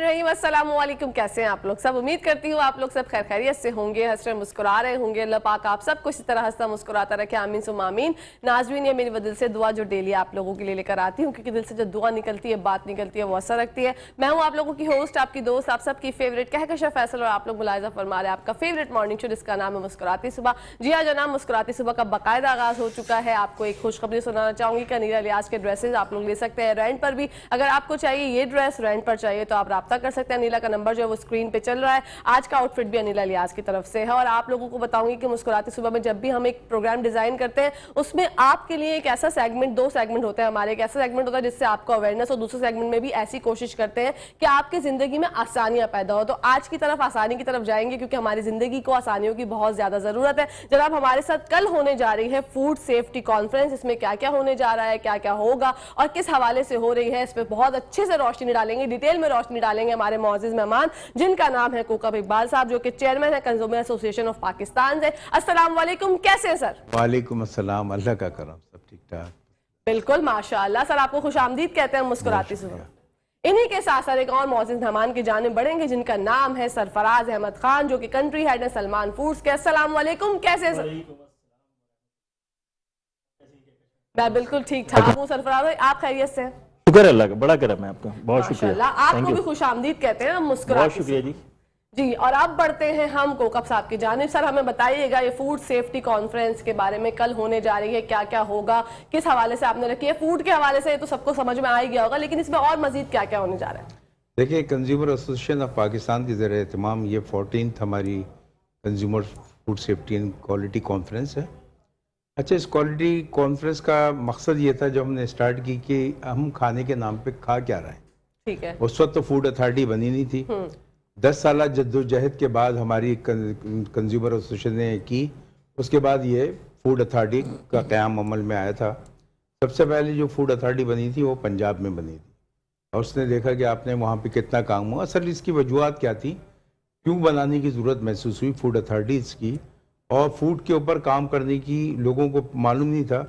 बिस्मिल्लाहिर्रहमानिर्रहीम। अस्सलाम वालेकुम। कैसे हैं आप लोग सब? उम्मीद करती हूँ आप लोग सब खैर खैरियत से होंगे, हंस रहे मुस्कुरा रहे होंगे। अल्लाह पाक आप सबको इसी तरह हंसता मुस्कुराता रखे, आमीन सुम्मा आमीन। नाज़रीन, ये मेरी वो दिल से दुआ जो डेली आप लोगों के लिए लेकर आती हूँ, क्योंकि दिल से जब दुआ निकलती है, बात निकलती है, वो असर रखती है। मैं हूँ आप लोगों की होस्ट, आपकी दोस्त, आप सबकी फेवरेट कहकशा फैसल, और आप लोग मुलाहिजा फरमा रहे हैं आपका फेवरेट मॉर्निंग शो जिसका नाम है मुस्कुराती सुबह। जी हाँ जनाब, मुस्कुराती सुबह का बाकायदा आगाज हो चुका है। आपको एक खुशखबरी सुनाना चाहूंगी कि अनीला लियाज के ड्रेसेज आप लोग ले सकते हैं रेंट पर भी। अगर आपको चाहिए ये ड्रेस रेंट पर चाहिए तो आप राब्ता कर सकते हैं। अनीला का नंबर जो है वो स्क्रीन पे चल रहा है। आज का आउटफिट भी अनीला लियाज की तरफ से है। और आप लोगों को बताऊंगी कि मुस्कुराती सुबह में जब भी हम एक प्रोग्राम डिजाइन करते हैं उसमें आपके लिए एक ऐसा सेगमेंट, दो सेगमेंट होते हैं हमारे। एक ऐसा सेगमेंट होता है जिससे आपको अवेयरनेस, और दूसरे सेगमेंट में भी ऐसी कोशिश करते हैं कि आपकी जिंदगी में आसानियां पैदा हो। तो आज की तरफ आसानी की तरफ जाएंगे, क्योंकि हमारी जिंदगी को आसानियों की बहुत ज्यादा जरूरत है। जनाब, हमारे साथ कल होने जा रही है फूड सेफ्टी कॉन्फ्रेंस। इसमें क्या क्या होने जा रहा है, क्या क्या होगा और किस हवाले से हो रही है, इस पर बहुत अच्छे से रोशनी डालेंगे, डिटेल में रोशनी डालेंगे हमारे मौजूद मेहमान, जिनका नाम है कोकब इकबाल साहब, जो कि चेयरमैन है कंज्यूमर एसोसिएशन ऑफ पाकिस्तान से। अस्सलाम वालेकुम, कैसे हैं सर? वालेकुम अस्सलाम, अल्लाह का करम, सब ठीक ठाक। बिल्कुल माशाअल्लाह सर, आपको खुशामदीद कहते हैं मुस्कुराती सुबह। इन्हीं के साथ साथ एक और मौजूद मेहमान की जाने बढ़ेंगे, जिनका नाम है सरफराज अहमद खान, जो कि कंट्री हेड है सलमान फूड्स के। अस्सलाम वालेकुम, कैसे सर? मैं बिल्कुल ठीक ठाक हूँ सरफराज भाई, आप खैरियत से हैं? शुक्र अल्लाह का, बड़ा करम है आपका, बहुत शुक्रिया। माशाअल्लाह, आपको भी खुशामदीद कहते हैं मुस्कुराती। बहुत शुक्रिया जी। जी, और अब बढ़ते हैं हम कोकब साहब की जानिब। सर, हमें बताइएगा ये फूड सेफ्टी कॉन्फ्रेंस के बारे में, कल होने जा रही है, क्या क्या होगा, किस हवाले से आपने रखी है? फूड के हवाले से तो सबको समझ में आ ही गया होगा, लेकिन इसमें और मजीद क्या क्या होने जा रहा है? देखिए, कंज्यूमर एसोसिएशन ऑफ पाकिस्तान के ज़रिए तमाम ये 14th हमारी consumer food safety and quality conference है। अच्छा, इस क्वालिटी कॉन्फ्रेंस का मकसद ये था, जब हमने स्टार्ट की, कि हम खाने के नाम पे खा क्या रहे हैं। ठीक है। उस वक्त तो फूड अथॉरिटी बनी नहीं थी। 10 साल जद्दोजहद के बाद हमारी कंज्यूमर एसोसिएशन ने की, उसके बाद ये फूड अथॉरिटी का क़याम अमल में आया था। सबसे पहले जो फूड अथॉरिटी बनी थी वो पंजाब में बनी थी, और उसने देखा कि आपने वहाँ पे कितना काम हुआ। असल इसकी वजूहत क्या थी, क्यों बनाने की ज़रूरत महसूस हुई फूड अथॉरिटीज़ की, और फूड के ऊपर काम करने की लोगों को मालूम नहीं था।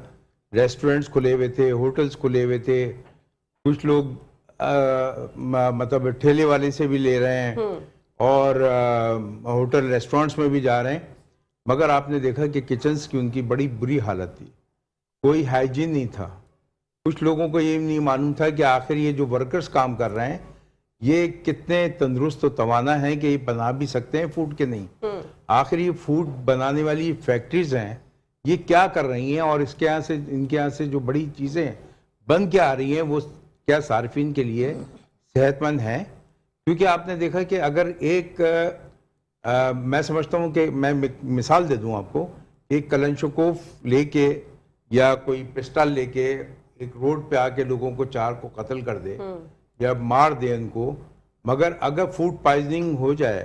रेस्टोरेंट्स खुले हुए थे, होटल्स खुले हुए थे, कुछ लोग मतलब ठेले वाले से भी ले रहे हैं और होटल रेस्टोरेंट्स में भी जा रहे हैं, मगर आपने देखा कि किचन्स की उनकी बड़ी बुरी हालत थी, कोई हाइजीन नहीं था। कुछ लोगों को ये नहीं मालूम था कि आखिर ये जो वर्कर्स काम कर रहे हैं ये कितने तंदुरुस्त और तवाना हैं कि ये बना भी सकते हैं फूड के नहीं। आखिर ये फूड बनाने वाली फैक्ट्रीज हैं, ये क्या कर रही हैं, और इसके यहाँ से, इनके यहाँ से जो बड़ी चीज़ें बन के आ रही हैं वो क्या सार्फिन के लिए सेहतमंद हैं। क्योंकि आपने देखा कि अगर एक मैं समझता हूँ कि मैं मिसाल दे दूँ आपको, एक कलंशकोफ लेके या कोई पिस्टल लेके एक रोड पे आके लोगों को 4 को कत्ल कर दे या मार दे उनको, मगर अगर फूड पॉइजनिंग हो जाए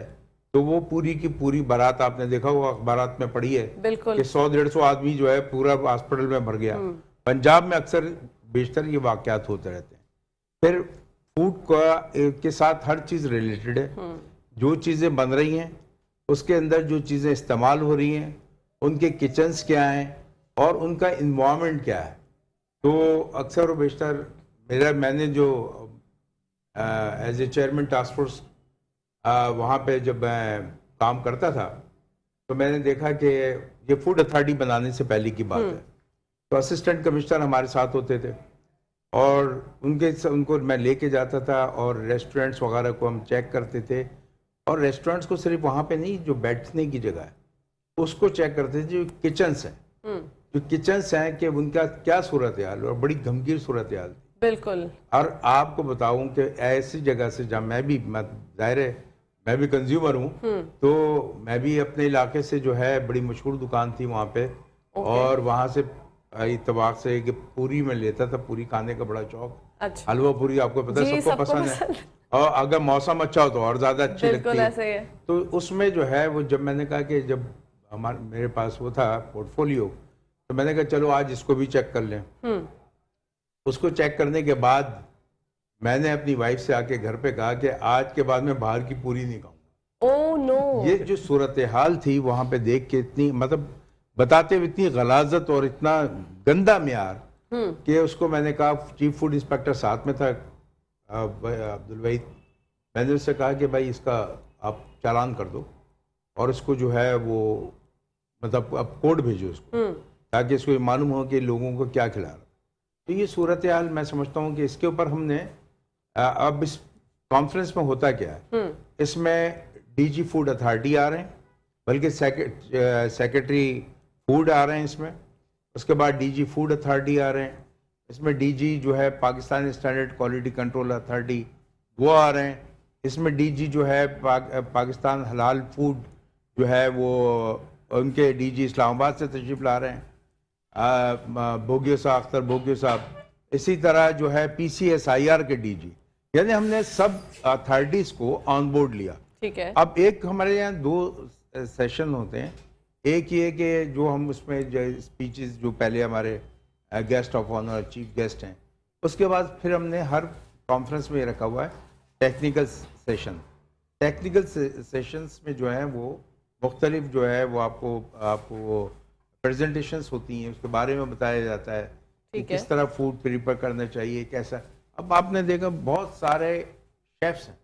तो वो पूरी की पूरी बारात, आपने देखा वो अखबारात में पढ़ी है कि 100-150 आदमी जो है पूरा हॉस्पिटल में भर गया। पंजाब में अक्सर बेशतर ये वाकयात होते रहते हैं। फिर फूड के साथ हर चीज़ रिलेटेड है। जो चीज़ें बन रही हैं उसके अंदर जो चीज़ें इस्तेमाल हो रही हैं, उनके किचन्स क्या हैं और उनका इन्वायरमेंट क्या है। तो अक्सर और बेशतर मैंने जो as a chairman task force वहाँ पे जब मैं काम करता था, तो मैंने देखा कि ये फूड अथॉरिटी बनाने से पहले की बात है, तो असिस्टेंट कमिश्नर हमारे साथ होते थे और उनको मैं लेके जाता था और रेस्टोरेंट्स वगैरह को हम चेक करते थे। और रेस्टोरेंट्स को सिर्फ वहाँ पे नहीं, जो बैठने की जगह है उसको चेक करते थे, जो किचन्स हैं, जो किचन्स हैं कि उनका क्या सूरत हाल, और बड़ी गंभीर सूरत हाल। बिल्कुल। और आपको बताऊं कि ऐसी जगह से जब मैं जाहिर है मैं भी कंज्यूमर हूँ, तो मैं भी अपने इलाके से जो है बड़ी मशहूर दुकान थी वहाँ पे, और वहाँ से इत्तफाक से कि पूरी में लेता था, पूरी खाने का बड़ा शौक। अच्छा। हलवा पूरी आपको पता है सबको पसंद है, और अगर मौसम अच्छा हो तो और ज्यादा अच्छी लगती है। ऐसे है। तो उसमें जो है वो, जब मैंने कहा कि जब मेरे पास वो था पोर्टफोलियो, तो मैंने कहा चलो आज इसको भी चेक कर लें। उसको चेक करने के बाद मैंने अपनी वाइफ से आके घर पे कहा कि आज के बाद मैं बाहर की पूरी नहीं खाऊंगा। Oh no. ये जो सूरत हाल थी वहां पे देख के, इतनी मतलब बताते हुए इतनी गलाजत और इतना गंदा म्यार, कि उसको मैंने कहा, चीफ फूड इंस्पेक्टर साथ में था अब्दुल वहीद, मैंने उससे कहा कि भाई इसका आप चालान कर दो और इसको जो है वो मतलब अब कोड भेजो इसको, ताकि इसको ये मालूम हो कि लोगों को क्या खिला रहा। तो ये सूरत हाल मैं समझता हूँ कि इसके ऊपर हमने अब इस कॉन्फ्रेंस में होता क्या है, इसमें डीजी फूड अथॉरिटी आ रहे हैं, बल्कि सेक्रेटरी फूड आ रहे हैं इसमें, उसके बाद डीजी फूड अथॉरिटी आ रहे हैं, इसमें डीजी जो है Pakistan standard quality control authority वो आ रहे हैं, इसमें डीजी जो है पाकिस्तान हलाल फूड जो है वो उनके डीजी इस्लामाबाद से तशरीफ ला रहे हैं, भोगियो साहब, अख्तर भोगियो साहब, इसी तरह जो है PCSIR के डीजी, यानी हमने सब अथॉरिटीज़ को ऑन बोर्ड लिया। ठीक है। अब एक हमारे यहाँ 2 सेशन होते हैं, एक ये कि जो हम उसमें जो स्पीचेस जो पहले हमारे guest of honour chief guest हैं, उसके बाद फिर हमने हर कॉन्फ्रेंस में ये रखा हुआ है टेक्निकल सेशन। टेक्निकल सेशंस में जो है वो मुख्तलिफ जो है वो आपको प्रेजेंटेशंस होती हैं, उसके बारे में बताया जाता है कि किस तरह फूड प्रिपेयर करना चाहिए, कैसा। अब आपने देखा बहुत सारे शेफ्स हैं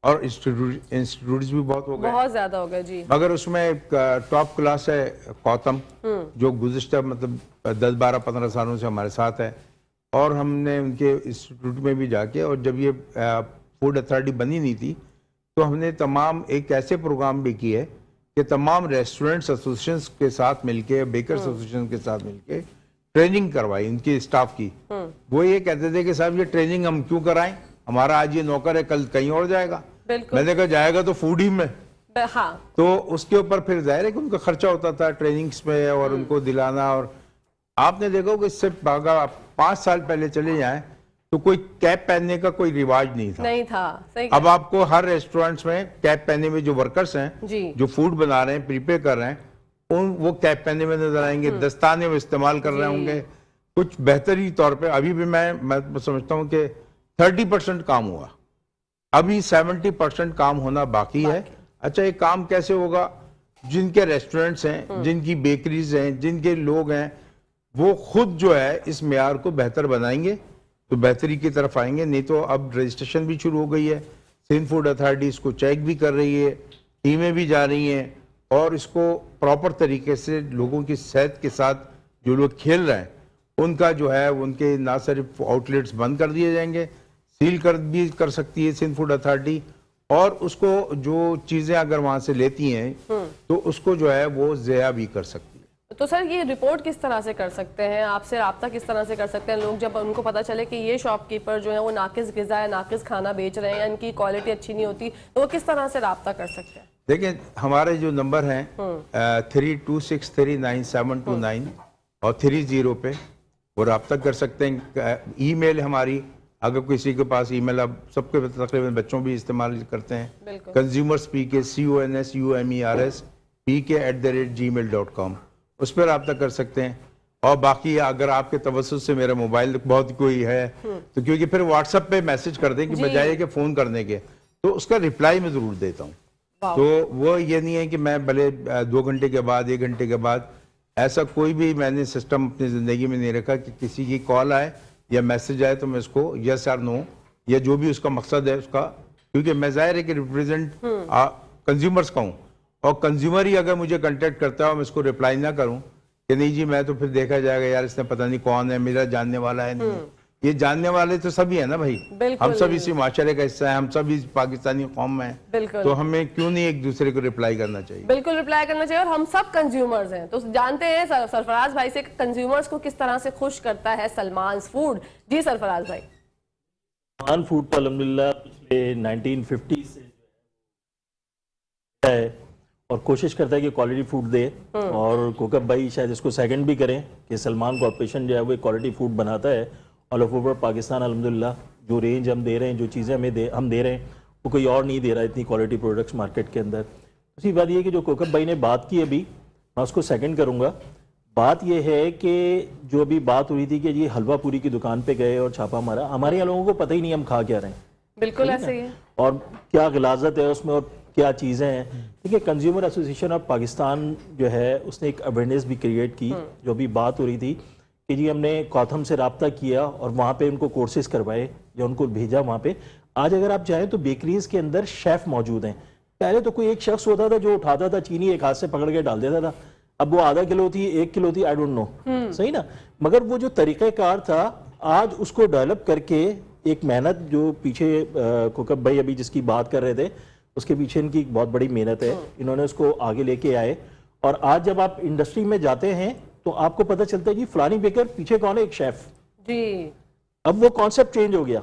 और इंस्टीट्यूट्स भी बहुत हो गए, बहुत ज्यादा हो गए जी, मगर उसमें एक टॉप क्लास है गौतम, जो गुज़िश्ता मतलब 10-12-15 सालों से हमारे साथ है, और हमने उनके इंस्टीट्यूट में भी जाके, और जब ये फूड अथॉरिटी बनी नहीं थी तो हमने तमाम एक ऐसे प्रोग्राम भी किए कि तमाम रेस्टोरेंट्स एसोसिएशन के साथ मिलके, बेकर्स एसोसिएशन के साथ मिलके ट्रेनिंग करवाई उनकी स्टाफ की। वो ये कहते थे कि साहब ये ट्रेनिंग हम क्यों कराएं, हमारा आज ये नौकर है कल कहीं और जाएगा। मैंने कहा जाएगा तो फूड ही में। हाँ। तो उसके ऊपर फिर जाहिर है कि उनका खर्चा होता था ट्रेनिंग्स में और उनको दिलाना। और आपने देखो कि इससे 5 साल पहले चले जाएं तो कोई कैप पहनने का कोई रिवाज नहीं था। सही। अब आपको हर रेस्टोरेंट्स में कैप पहने में जो वर्कर्स हैं जी, जो फूड बना रहे हैं, प्रिपेयर कर रहे हैं, वो कैप पहने में नजर आएंगे, दस्ताने में इस्तेमाल कर रहे होंगे। कुछ बेहतरी तौर पे अभी भी मैं समझता हूँ कि 30% काम हुआ, अभी 70% काम होना बाकी है। अच्छा, ये काम कैसे होगा? जिनके रेस्टोरेंट्स हैं, जिनकी बेकरीज हैं, जिनके लोग हैं, वो खुद जो है इस मेयार को बेहतर बनाएंगे तो बेहतरी की तरफ आएंगे। नहीं तो अब रजिस्ट्रेशन भी शुरू हो गई है, सिंध फूड अथॉरिटी इसको चेक भी कर रही है, टीमें भी जा रही हैं, और इसको प्रॉपर तरीके से लोगों की सेहत के साथ जो लोग खेल रहे हैं उनका जो है उनके ना सिर्फ आउटलेट्स बंद कर दिए जाएंगे, सील कर भी कर सकती है सिंध फूड अथॉरिटी, और उसको जो चीज़ें अगर वहाँ से लेती हैं तो उसको जो है वो ज़या भी कर सकती है। तो सर ये रिपोर्ट किस तरह से कर सकते हैं, आपसे रब्ता किस तरह से कर सकते हैं लोग, जब उनको पता चले कि ये शॉपकीपर जो है वो नाकिस गिज़ा है, नाकिस खाना बेच रहे हैं या इनकी क्वालिटी अच्छी नहीं होती, तो वो किस तरह से रब्ता कर सकते हैं? देखिए, हमारे जो नंबर हैं 32639729 और 30 पे वो रब्ता कर सकते हैं। ईमेल हमारी, अगर किसी के पास ईमेल, अब सबके तकरीबन बच्चों भी इस्तेमाल करते हैं, कंज्यूमर्स PK CONSUMERS PK@gmail.com, उस पर रब्ता कर सकते हैं। और बाकी अगर आपके तवज्जुह से मेरा मोबाइल बहुत कोई है तो क्योंकि फिर व्हाट्सएप पे मैसेज कर दें कि बजाय कि फ़ोन करने के, तो उसका रिप्लाई मैं ज़रूर देता हूँ। तो वो ये नहीं है कि मैं भले 2 घंटे के बाद 1 घंटे के बाद, ऐसा कोई भी मैंने सिस्टम अपनी ज़िंदगी में नहीं रखा कि किसी की कॉल आए या मैसेज आए तो मैं उसको यस और नो या जो भी उसका मकसद है उसका, क्योंकि मैं ज़ाहिर है कि रिप्रेजेंट कंज्यूमर्स का हूँ, और कंज्यूमर ही अगर मुझे कांटेक्ट करता है और मैं उसको रिप्लाई ना करूँ कि नहीं जी, मैं तो फिर देखा जाएगा यार इसने पता नहीं कौन है, मेरा जानने वाला है नहीं। ये जानने वाले तो सभी है ना भाई, हम सब इसी माशरे का हिस्सा है, हम सब इस पाकिस्तानी कौम में, तो हमें क्यों नहीं एक दूसरे को रिप्लाई करना चाहिए? बिल्कुल रिप्लाई करना चाहिए, और हम सब कंज्यूमर्स हैं तो जानते हैं सरफराज भाई से कंज्यूमर्स को किस तरह से खुश करता है सलमान फूड। जी सरफराज भाई। सलमान फूड तो अल्हम्दुलिल्लाह पिछले 1950 से है और कोशिश करता है कि क्वालिटी फूड दे, और कोकब भाई शायद इसको सेकंड भी करें कि सलमान कॉर्पोरेशन जो है वो क्वालिटी फूड बनाता है ऑल ओवर पाकिस्तान। अल्हम्दुलिल्लाह जो रेंज हम दे रहे हैं, जो चीज़ें हम दे रहे हैं वो कोई और नहीं दे रहा है इतनी क्वालिटी प्रोडक्ट्स मार्केट के अंदर। दूसरी बात ये है कि जो कोकब भाई ने बात की अभी, मैं उसको सेकंड करूँगा। बात ये है कि जो अभी बात हुई थी कि ये हलवा पूरी की दुकान पे गए और छापा मारा, हमारे यहाँ लोगों को पता ही नहीं हम खा क्या रहे हैं। बिल्कुल ऐसे ही है, और क्या गिलाजत है उसमें और क्या चीज़ें हैं। देखिए, कंज्यूमर एसोसिएशन ऑफ पाकिस्तान जो है उसने एक अवेयरनेस भी क्रिएट की। जो अभी बात हो रही थी कि जी हमने कॉथम से रब्ता किया और वहाँ पे उनको कोर्सेज करवाए या उनको भेजा वहाँ पे। आज अगर आप जाएं तो बेकरीज के अंदर शेफ मौजूद हैं। पहले तो कोई एक शख्स होता था जो उठाता था चीनी, एक हाथ से पकड़ के डाल देता था। अब वो आधा किलो थी, 1 किलो थी, आई डोंट नो, सही ना। मगर वो जो तरीक़ाकार था, आज उसको डेवलप करके एक मेहनत जो पीछे कुकअप भाई अभी जिसकी बात कर रहे थे, उसके पीछे इनकी बहुत बड़ी मेहनत है। इन्होंने उसको आगे लेके आए और आज जब आप इंडस्ट्री में जाते हैं तो आपको पता चलता है कि फलानी बेकर पीछे कौन है, एक शेफ जी। अब वो कॉन्सेप्ट चेंज हो गया।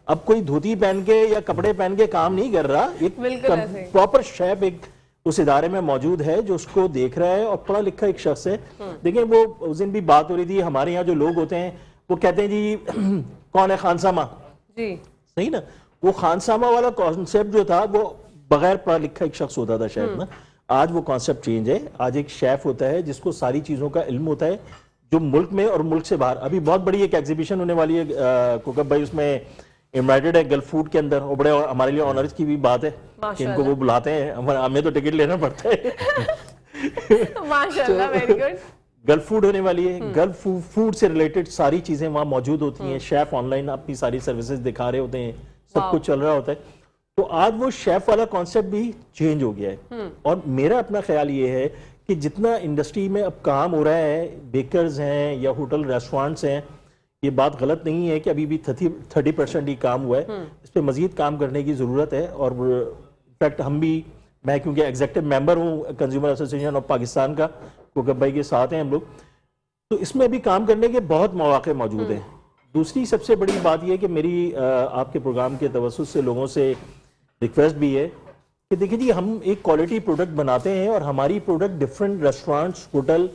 अब कोई धोती पहन के या कपड़े पहन के काम नहीं कर रहा, एक प्रॉपर शेफ एक उस इदारे में मौजूद है जो उसको देख रहा है और पढ़ा लिखा एक शख्स है। देखिए वो उस दिन भी बात हो रही थी, हमारे यहाँ जो लोग होते हैं वो कहते हैं जी कौन है खानसामा जी, सही ना। वो खानसामा वाला कॉन्सेप्ट जो था वो बगैर पढ़ा लिखा एक शख्स होता था शायद ना। आज वो कॉन्सेप्ट चेंज है। आज एक शेफ होता है जिसको सारी चीजों का इल्म होता है, जो मुल्क में और मुल्क से बाहर। अभी बहुत बड़ी एक एग्जीबिशन होने वाली है कुकअप भाई, उसमें इन्वाइटेड है गल्फ फूड के अंदर। और बड़े हमारे लिए ऑनर्स की भी बात है कि इनको वो बुलाते हैं, हमें तो टिकट लेना पड़ता है। माशाल्लाह, वेरी गुड। गल्फ फूड होने वाली है। गल्फ फूड से रिलेटेड सारी चीजें वहां मौजूद होती हैं। शेफ ऑनलाइन अपनी सारी सर्विसेज दिखा रहे होते हैं, सब कुछ चल रहा होता है। तो आज वो शेफ वाला कॉन्सेप्ट भी चेंज हो गया है। और मेरा अपना ख्याल ये है कि जितना इंडस्ट्री में अब काम हो रहा है, बेकर्स हैं या होटल रेस्टोरेंट्स हैं, ये बात गलत नहीं है कि अभी भी 30% ही काम हुआ है। इस पर मजीद काम करने की जरूरत है। और इनफैक्ट हम भी, मैं क्योंकि एग्जीक्यूटिव मेंबर हूँ कंज्यूमर एसोसिएशन ऑफ पाकिस्तान का, कुकअप भाई के साथ हैं हम लोग, तो इसमें भी काम करने के बहुत मौके मौजूद हैं। दूसरी सबसे बड़ी बात यह है कि मेरी आपके प्रोग्राम के तवज्जुह से लोगों से रिक्वेस्ट भी है कि देखिए जी, हम एक क्वालिटी प्रोडक्ट बनाते हैं और हमारी प्रोडक्ट डिफरेंट रेस्टोरेंट्स, होटल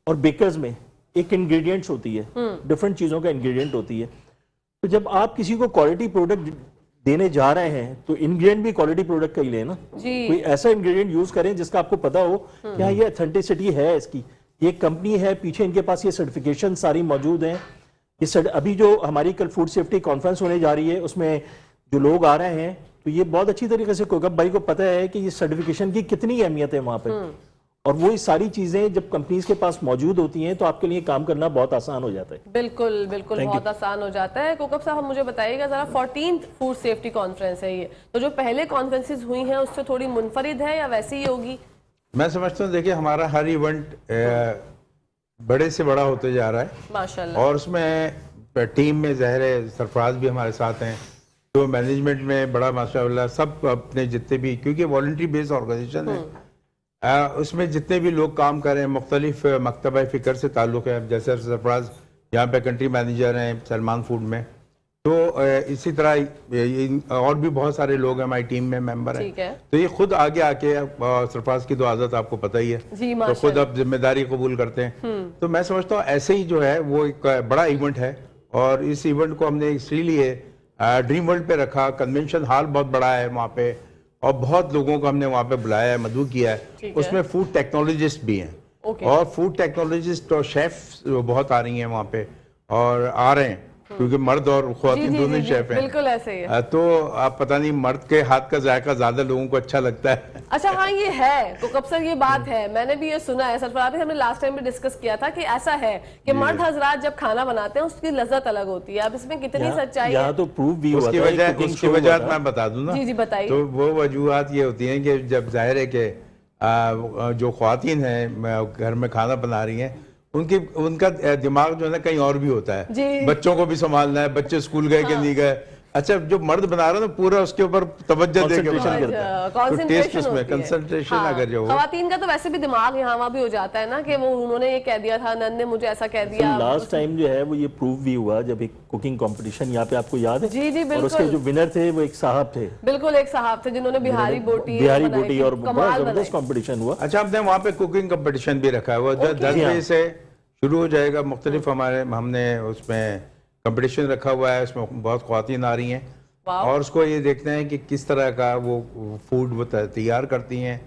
और बेकर्स में एक इंग्रेडिएंट्स होती है, डिफरेंट चीज़ों का इंग्रेडिएंट होती है। तो जब आप किसी को क्वालिटी प्रोडक्ट देने जा रहे हैं तो इंग्रेडिएंट भी क्वालिटी प्रोडक्ट का ही लेना। कोई ऐसा इंग्रेडिएंट यूज करें जिसका आपको पता हो कि हाँ ये ऑथेंटिसिटी है इसकी, ये कंपनी है, पीछे इनके पास ये सर्टिफिकेशन सारी मौजूद हैं। ये अभी जो हमारी कल फूड सेफ्टी कॉन्फ्रेंस होने जा रही है उसमें जो लोग आ रहे हैं, तो ये बहुत अच्छी तरीके से कुकअप भाई को पता है कि ये सर्टिफिकेशन की कितनी अहमियत है वहां पे। और वो सारी चीजें जब कंपनीज के पास मौजूद होती हैं तो आपके लिए काम करना बहुत आसान हो जाता है। बिल्कुल बिल्कुल, बहुत आसान हो जाता है। कुकअप साहब मुझे बताइएगा जरा, 14th फूड सेफ्टी कॉन्फ्रेंस है ये, तो जो पहले कॉन्फ्रेंसेस हुई हैं उससे थोड़ी मुनफरिद है या वैसी ही होगी? मैं समझता हूँ, देखिए हमारा हर इवेंट बड़े से बड़ा होते जा रहा है माशाल्लाह। और उसमें टीम में ज़ाहिर है सरफराज भी हमारे साथ हैं, तो मैनेजमेंट में बड़ा माशाल्लाह सब अपने जितने भी, क्योंकि वॉलंटरी बेस्ड ऑर्गेनाइजेशन है, उसमें जितने भी लोग काम कर रहे हैं मुख्तलिफ मकतबा फ़िक्र से ताल्लुक़ है। जैसे सरफराज यहाँ पे कंट्री मैनेजर हैं सलमान फूड में, तो इसी तरह और भी बहुत सारे लोग हैं हमारी टीम में मेंबर हैं। तो ये खुद आगे आके, सरफराज की तो आदत आपको पता ही है, तो खुद अब जिम्मेदारी कबूल करते हैं। तो मैं समझता हूँ ऐसे ही जो है वो एक बड़ा इवेंट है और इस इवेंट को हमने इसीलिए ड्रीम वर्ल्ड पे रखा। कन्वेंशन हॉल बहुत बड़ा है वहाँ पे और बहुत लोगों को हमने वहाँ पे बुलाया है, मदऊ किया है। उसमें फूड टेक्नोलॉजिस्ट भी हैं और फूड टेक्नोलॉजिस्ट और शेफ बहुत आ रही हैं वहाँ पे और आ रहे हैं, क्योंकि मर्द और ख्वातीन दोनों शेफ हैं। बिल्कुल ऐसे ही है। तो आप पता नहीं, मर्द के हाथ का जायका ज्यादा लोगों को अच्छा लगता है। अच्छा हाँ, ये है कुकअप सर, ये बात है, मैंने भी ये सुना है। सरफराज हमने लास्ट टाइम भी डिस्कस किया था कि ऐसा है कि मर्द हजरात जब खाना बनाते हैं उसकी लज्जत अलग होती है। अब इसमें कितनी सच्चाई है तो प्रूफ भी हुआ उसकी वजह मैं बता दूं ना। जी बताइए। तो वो वजूहत ये होती हैं कि जब जाहिर है कि जो ख्वातीन हैं घर में खाना बना रही हैं, उनका दिमाग जो है ना कहीं और भी होता है। बच्चों को भी संभालना है, बच्चे स्कूल गए कि नहीं गए। अच्छा, जो मर्द बना रहा है ना पूरा उसके ऊपर तवज्जो दे के कंसंट्रेशन अगर जो ख़वातीन का तो वैसे भी दिमाग यहाँ वहाँ भी हो जाता है ना कि वो उन्होंने ये कह दिया था, नन ने मुझे ऐसा कह दिया। लास्ट टाइम जो है वो ये प्रूव भी हुआ जब एक कुकिंग कंपटीशन यहाँ पे, आपको याद है? जी बिल्कुल। और उसके जो विनर थे वो एक साहब थे। बिल्कुल, एक साहब थे जिन्होंने बिहारी बोटी और बड़ा जबरदस्त कॉम्पिटिशन हुआ। अच्छा, हमने वहाँ पे कुकिंग कंपटीशन भी रखा है, वो 10 बजे से शुरू हो जाएगा। मुख्तलिफ हमने उसमें कंपटीशन रखा हुआ है, उसमें बहुत ख्वातीन आ रही हैं और उसको ये देखते हैं कि किस तरह का वो फूड वो तैयार करती हैं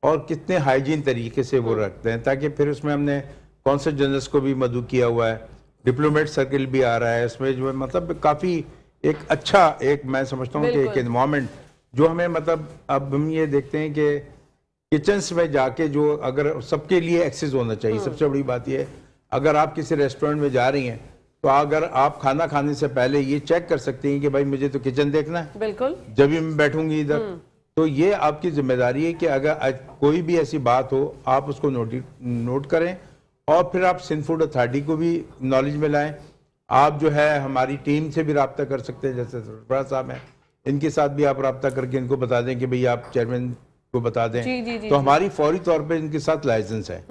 और कितने हाइजीन तरीके से वो रखते हैं, ताकि फिर उसमें हमने कॉन्सर्ट जनरल्स को भी मदऊ किया हुआ है, डिप्लोमेट सर्किल भी आ रहा है इसमें, जो मतलब काफ़ी एक अच्छा, एक मैं समझता हूँ कि एक एनवायरनमेंट जो हमें, मतलब अब हम ये देखते हैं कि किचन्स में जाके जो अगर सबके लिए एक्सेस होना चाहिए। सबसे बड़ी बात यह है, अगर आप किसी रेस्टोरेंट में जा रही हैं तो अगर आप खाना खाने से पहले ये चेक कर सकते हैं कि भाई मुझे तो किचन देखना है, बिल्कुल जब भी मैं बैठूंगी इधर, तो ये आपकी जिम्मेदारी है कि अगर कोई भी ऐसी बात हो आप उसको नोट करें और फिर आप सिंध फूड अथॉरिटी को भी नॉलेज में लाएं। आप जो है हमारी टीम से भी रब्ता कर सकते हैं, जैसे सरफराज साहब हैं, इनके साथ भी आप रब्ता करके इनको बता दें कि भाई आप चेयरमैन को बता दें। जी, तो हमारी फौरी तौर पे इनके साथ लाइसेंस है।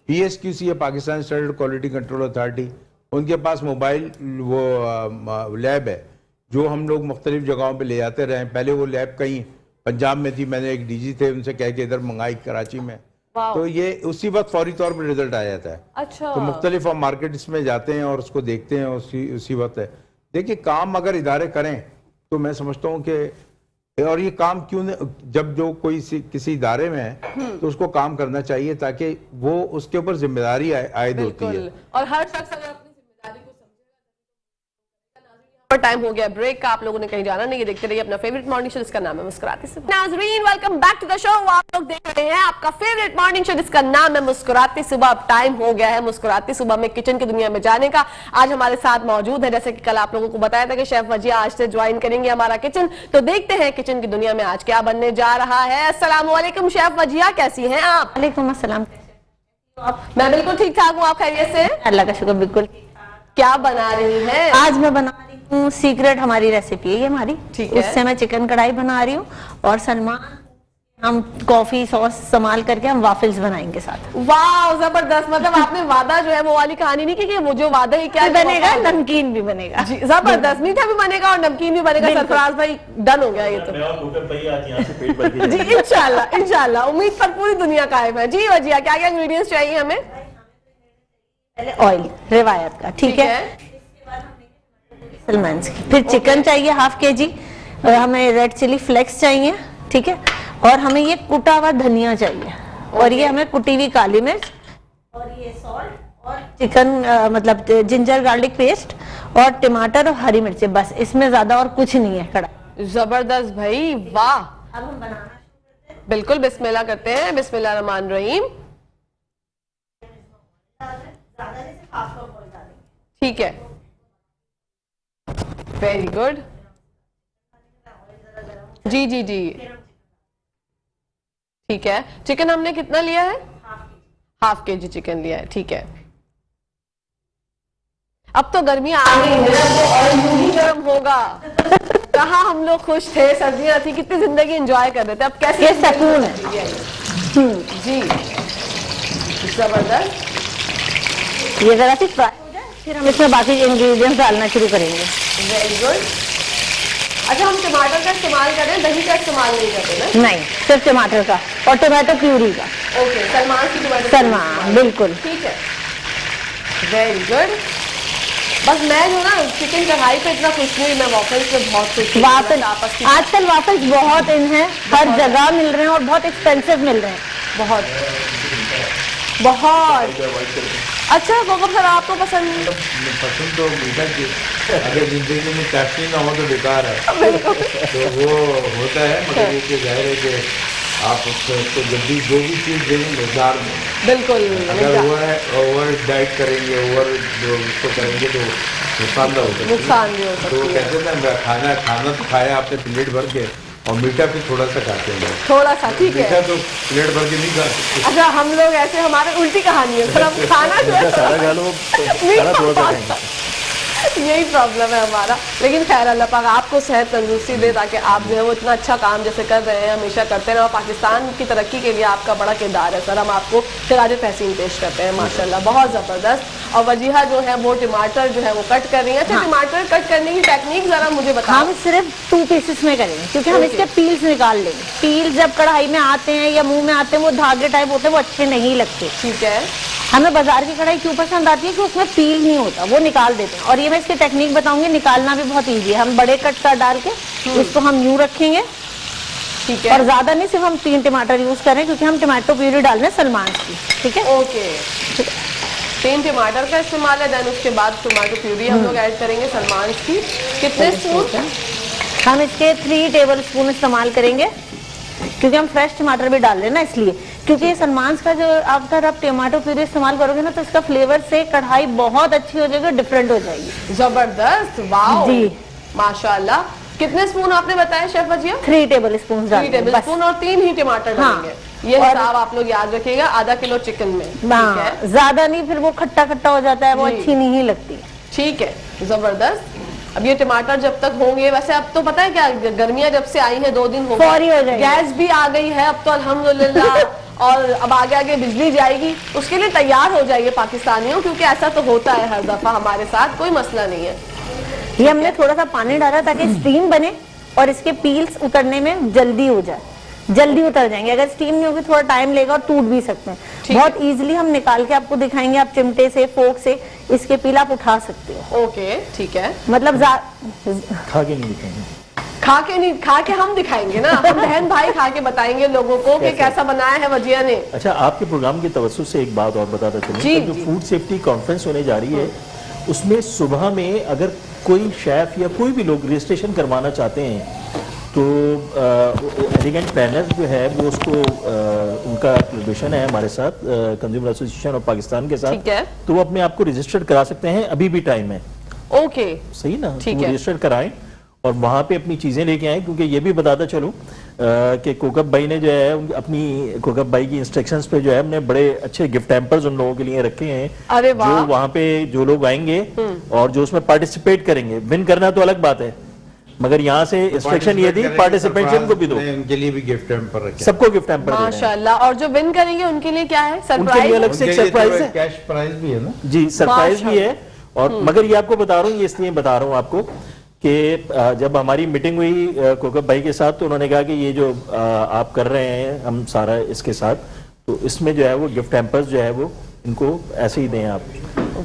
PSQC है, Pakistan standard quality control authority, उनके पास मोबाइल वो लैब है जो हम लोग मुख्तलिफ जगहों पे ले जाते रहे। पहले वो लैब कहीं पंजाब में थी, मैंने एक DG थे उनसे कह के इधर मंगाई कराची में, तो ये उसी वक्त फौरी तौर पर रिजल्ट आ जाता है। अच्छा, तो मुख्तलिफ हम मार्केट्स में जाते हैं और उसको देखते हैं, उसी वक्त है। देखिए काम अगर इदारे करें तो मैं समझता हूँ कि, और ये काम क्यों जब जो कोई किसी इदारे में है तो उसको काम करना चाहिए ताकि वो उसके ऊपर जिम्मेदारी आयद होती है। और हर शख्स अगर अपनी जिम्मेदारी को समझेगा। टाइम हो गया ब्रेक का, आप लोगों ने कहीं जाना नहीं, ये देखते रहिए अपना फेवरेट मॉर्निंग शो जिसका नाम है मुस्कुराते सुबह। नाज़रीन welcome back to the show. आप लोग देख रहे हैं आपका फेवरेट मॉर्निंग शो जिसका नाम है मुस्कुराते सुबह। अब टाइम हो गया है मुस्कुराते सुबह में किचन की दुनिया में जाने का। आज हमारे साथ मौजूद है, जैसे कि कल आप लोगों को बताया था कि शेफ वजिया आज से ज्वाइन करेंगे हमारा किचन, तो देखते हैं किचन की दुनिया में आज क्या बनने जा रहा है। अस्सलाम वालेकुम शेफ वजिया, कैसी हैं आप? वालेकुम अस्सलाम। मैं बिल्कुल ठीक ठाक हूँ, आप खैरियत से? अल्लाह का शुक्र। बिल्कुल। क्या बना रही हैं? आज मैं बना रही हूँ सीक्रेट, हमारी रेसिपी है ये हमारी। ठीक है। उससे मैं चिकन कढ़ाई बना रही हूँ और सलमान हम कॉफी सॉस इस्तेमाल करके हम वाफल्स बनाएंगे साथ। वाह जबरदस्त, मतलब आपने वादा जो है वो वाली कहानी नहीं की कि वो जो वादा ही क्या बनेगा, नमकीन भी बनेगा। जी जबरदस्त, मीठा भी बनेगा और नमकीन भी बनेगा। सरफराज भाई डन हो गया ये तो। जी इंशाल्लाह इंशाल्लाह, उम्मीद पर पूरी दुनिया कायम है। जी वजिया, क्या क्या इंग्रेडिएंट्स चाहिए हमें? पहले ऑयल रिवायत का, ठीक है, सलमान की, फिर चिकन चाहिए हाफ kg, और हमें रेड चिली फ्लेक्स चाहिए, ठीक है, और हमें ये कुटा हुआ धनिया चाहिए, और ये हमें कुटी हुई काली मिर्च, और ये सॉल्ट और चिकन मतलब जिंजर गार्लिक पेस्ट और टमाटर और हरी मिर्चें, बस इसमें ज्यादा और कुछ नहीं है। कड़ा जबरदस्त भाई, वाह। अब हम बनाना शुरू करते हैं। बिल्कुल, बिस्मिल्लाह करते हैं। बिस्मिल्लाह रहमान रहीम। ठीक है, वेरी गुड। जी जी जी, ठीक है। चिकन हमने कितना लिया है? हाफ kg चिकन लिया है, ठीक है। अब तो गर्मी आ गई है, ऑयल ही गर्म होगा। कहाँ हम लोग खुश थे, सर्दियां थी, कितनी जिंदगी एंजॉय कर रहे थे, अब कैसे ये सुकून है। जी जबरदस्त। ये जरा सी फ्राई हो जाए, फिर हम इसमें बाकी इंग्रेडिएंट्स डालना शुरू करेंगे। Very good. अच्छा, हम टमाटर का इस्तेमाल कर रहे हैं, दही का इस्तेमाल नहीं करते ना? नहीं, सिर्फ टमाटर का और टमाटो प्यूरी का। ओके, सलमान की टमाटर। सलमान, बिल्कुल ठीक है, वेरी गुड। बस मैं जो ना चिकन कढ़ाई पे इतना खुश नहीं, मैं वाफल्स पे बहुत खुश हूँ। वाफल, आजकल वाफल्स बहुत इन हैं, हर जगह मिल रहे हैं और बहुत एक्सपेंसिव मिल रहे हैं। बहुत बहुत अच्छा। गोबर सर आपको पसंद? पसंद तो मीठा चीज, अगर जिंदगी में चाशनी ना हो तो बेकार है। तो वो होता है, मगर ये जाहिर है कि आप उसको जब भी जो भी चीज़ देंगे मकदार में, बिल्कुल, अगर ओवर डाइट करेंगे, ओवर जो उसको करेंगे तो नुकसानदार हो सकता है। नुकसान भी हो सकती तो है। कहते हैं ना, खाना तो खाया आपने प्लेट भर के, और मीठा भी थोड़ा सा खाते हैं। थोड़ा सा, ठीक है। मीठा तो प्लेट भर के नहीं खा सकते। अच्छा, हम लोग ऐसे, हमारे उल्टी कहानी है, हम खाना जो है सारा खा लो, सारा थोड़ा सा खाएंगे। यही प्रॉब्लम है हमारा। लेकिन खैर अल्लाह पाक आपको सेहत तंदुरुस्ती दे, ताकि आप जो है वो इतना अच्छा काम जैसे कर रहे हैं हमेशा करते रहे, और पाकिस्तान की तरक्की के लिए आपका बड़ा किरदार है सर। हम आपको खिराज तहसीन पेश करते हैं, माशाल्लाह बहुत ज़बरदस्त। और वजीहा जो है वो टमाटर जो है वो कट कर रही है। अच्छा, टमाटर कट करने की टेक्निक जरा मुझे बताओ। हम सिर्फ 2 पीसेस में करेंगे, क्योंकि हम इसके पील्स निकाल लेंगे। पील जब कढ़ाई में आते हैं या मुंह में आते हैं, वो धागे टाइप होते हैं, वो अच्छे नहीं लगते। ठीक है। हमें बाजार की कढ़ाई क्यों पसंद आती है कि उसमें पील नहीं होता, वो निकाल देते हैं। और ये मैं इसकी टेक्निक बताऊंगी, निकालना भी बहुत ईजी है। हम बड़े कट कर डाल के इसको हम यूं रखेंगे, ठीक है। और ज्यादा नहीं, सिर्फ हम 3 टमाटर यूज करें, क्योंकि हम टमाटो प्यूरी डाल रहे हैं सलमान की, ठीक है। ओके, 3 टमाटर का इस्तेमाल है, देन उसके बाद टमाटो प्यूरी हम लोग ऐड करेंगे सलमान की। कितने स्पून? हम इसके 3 टेबल स्पून इस्तेमाल करेंगे। क्योंकि हम फ्रेश टमाटर भी डाल रहे हैं ना, इसलिए। क्योंकि ये सलमान का जो अगर आप टमाटो प्यूरी इस्तेमाल करोगे ना, तो इसका फ्लेवर से कढ़ाई बहुत अच्छी हो जाएगी, डिफरेंट हो जाएगी। जबरदस्त, वाओ जी। माशाल्लाह। कितने स्पून आपने बताया chef Wajiya? 3 tablespoon 3 tablespoon और 3 ही टमाटर हाँ। डालेंगे। ये हिसाब आप लोग याद रखिएगा आधा किलो चिकन में, ठीक है? ज्यादा नहीं, फिर वो खट्टा खट्टा हो जाता है, वो जी। अच्छी नहीं लगती। ठीक है, जबरदस्त। अब ये टमाटर जब तक होंगे, वैसे अब तो पता है क्या, गर्मियां जब से आई हैं 2 दिन हो फौरी हो जाएगी। गैस भी आ गई है अब तो अल्हम्दुलिल्लाह और अब आगे आगे बिजली जाएगी, उसके लिए तैयार हो जाइए पाकिस्तानियों, क्योंकि ऐसा तो होता है हर दफा हमारे साथ, कोई मसला नहीं है। ये हमने थोड़ा सा पानी डाला ताकि स्टीम बने और इसके पील्स उतरने में जल्दी हो जाए, जल्दी उतर जाएंगे। अगर स्टीम नहीं होगी थोड़ा टाइम लेगा और टूट भी सकते हैं। बहुत इजीली हम निकाल के आपको दिखाएंगे, आप चिमटे से, फोक से इसके पील आप उठा सकते हो। ओके, ठीक है। मतलब खा के नहीं दिखाएंगे, खा के हम दिखाएंगे ना, हम बहन भाई खा के बताएंगे लोगों को कि कैसा बनाया है वजिया ने। अच्छा, आपके प्रोग्राम की तवज्जुह से एक बात और बताता चलूं, जी, जो जी। फूड सेफ्टी कॉन्फ्रेंस होने जा रही है, उसमें सुबह में अगर कोई शेफ या कोई भी लोग रजिस्ट्रेशन करवाना चाहते हैं, तो एलिगेंट प्लानर जो है वो उसको उनका कोलैबोरेशन है हमारे साथ कंज्यूमर एसोसिएशन ऑफ पाकिस्तान के साथ, ठीक है। तो वो अपने आप को रजिस्टर्ड करा सकते हैं, अभी भी टाइम है। ओके, सही ना, ठीक तो है। रजिस्टर कराएं और वहां पे अपनी चीजें लेके आए, क्योंकि ये भी बताता चलूं कि कोकब भाई ने जो है अपनी कोकब भाई की इंस्ट्रक्शंस पे जो है हमने बड़े अच्छे गिफ्ट हैम्पर्स उन लोगों के लिए रखे हैं। अरे वाह। जो वहां पे जो लोग आएंगे और जो उसमें पार्टिसिपेट करेंगे, विन करना तो अलग बात है, मगर यहाँ से इंस्ट्रक्शन ये दी पार्टिसिपेशन को भी दो, उनके लिए भी गिफ्ट हैम्पर रखे, सबको गिफ्ट हैम्पर देना है। माशाल्लाह। और जो विन करेंगे उनके लिए क्या है? उनके लिए सरप्राइज? अलग से एक सरप्राइज है, कैश प्राइज भी है ना जी सरप्राइज भी है। और मगर ये आपको बता रहा हूँ, ये इसलिए बता रहा हूँ आपको कि जब हमारी मीटिंग हुई कोकब भाई के साथ, तो उन्होंने कहा कि ये जो आप कर रहे हैं हम सारा इसके साथ, तो इसमें जो है वो गिफ्ट हैम्पर्स जो है वो इनको ऐसे ही दें आप,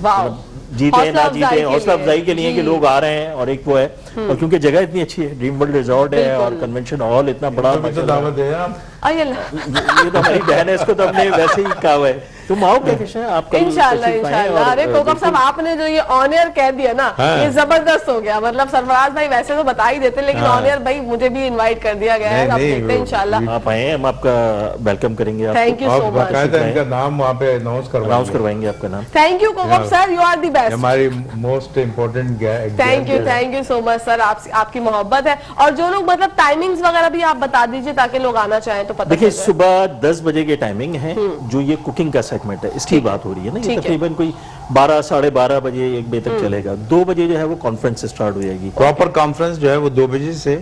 वाह, जीते ना जीते, हौसला अफजाई के लिए जी। कि लोग आ रहे हैं। और एक वो है, और क्योंकि जगह इतनी अच्छी है, ड्रीम वर्ल्ड रिजॉर्ट है और कन्वेंशन हॉल इतना बड़ा, तो माशाल्लाह। दावत है आप। अय्या, ये तो हमारी बहन है, इसको तो हमने वैसे ही कहा हुआ है, तुम आओ क्या किशन, आप कल इंशाल्लाह तशरीफ लाएं। इंशाल्लाह। और अरे कोकब साहब, आपने जो ये ऑनियर कह दिया ना, हाँ। ये जबरदस्त हो गया। मतलब सरफराज भाई वैसे तो बता ही देते, लेकिन हाँ। ऑनियर भाई मुझे भी इनवाइट कर दिया गया है। नहीं, अब नहीं, देखते हैं वो- इंशाल्लाह। आप आए, हम आपका वेलकम करेंगे, आपको थैंक यू और सो मच। बाकायदा इनका नाम वहाँ पे अनाउंस अनाउंस करवाएंगे आपका नाम। Thank you Kokab sir, you are the best. हमारी most important thank you so much sir, आपकी मोहब्बत है। और जो लोग मतलब टाइमिंग्स वगैरह भी आप बता दीजिए ताकि लोग आना चाहें तो पता देखिए, चल जाए। सुबह 10 बजे के टाइमिंग है, जो ये कुकिंग का सेगमेंट है इसकी बात हो रही है ना, ये ठीक है। तकरीबन कोई 12 साढ़े 12 बजे 1 बजे तक चलेगा। 2 बजे जो है वो कॉन्फ्रेंस स्टार्ट हो जाएगी। प्रॉपर कॉन्फ्रेंस जो है वो 2 बजे से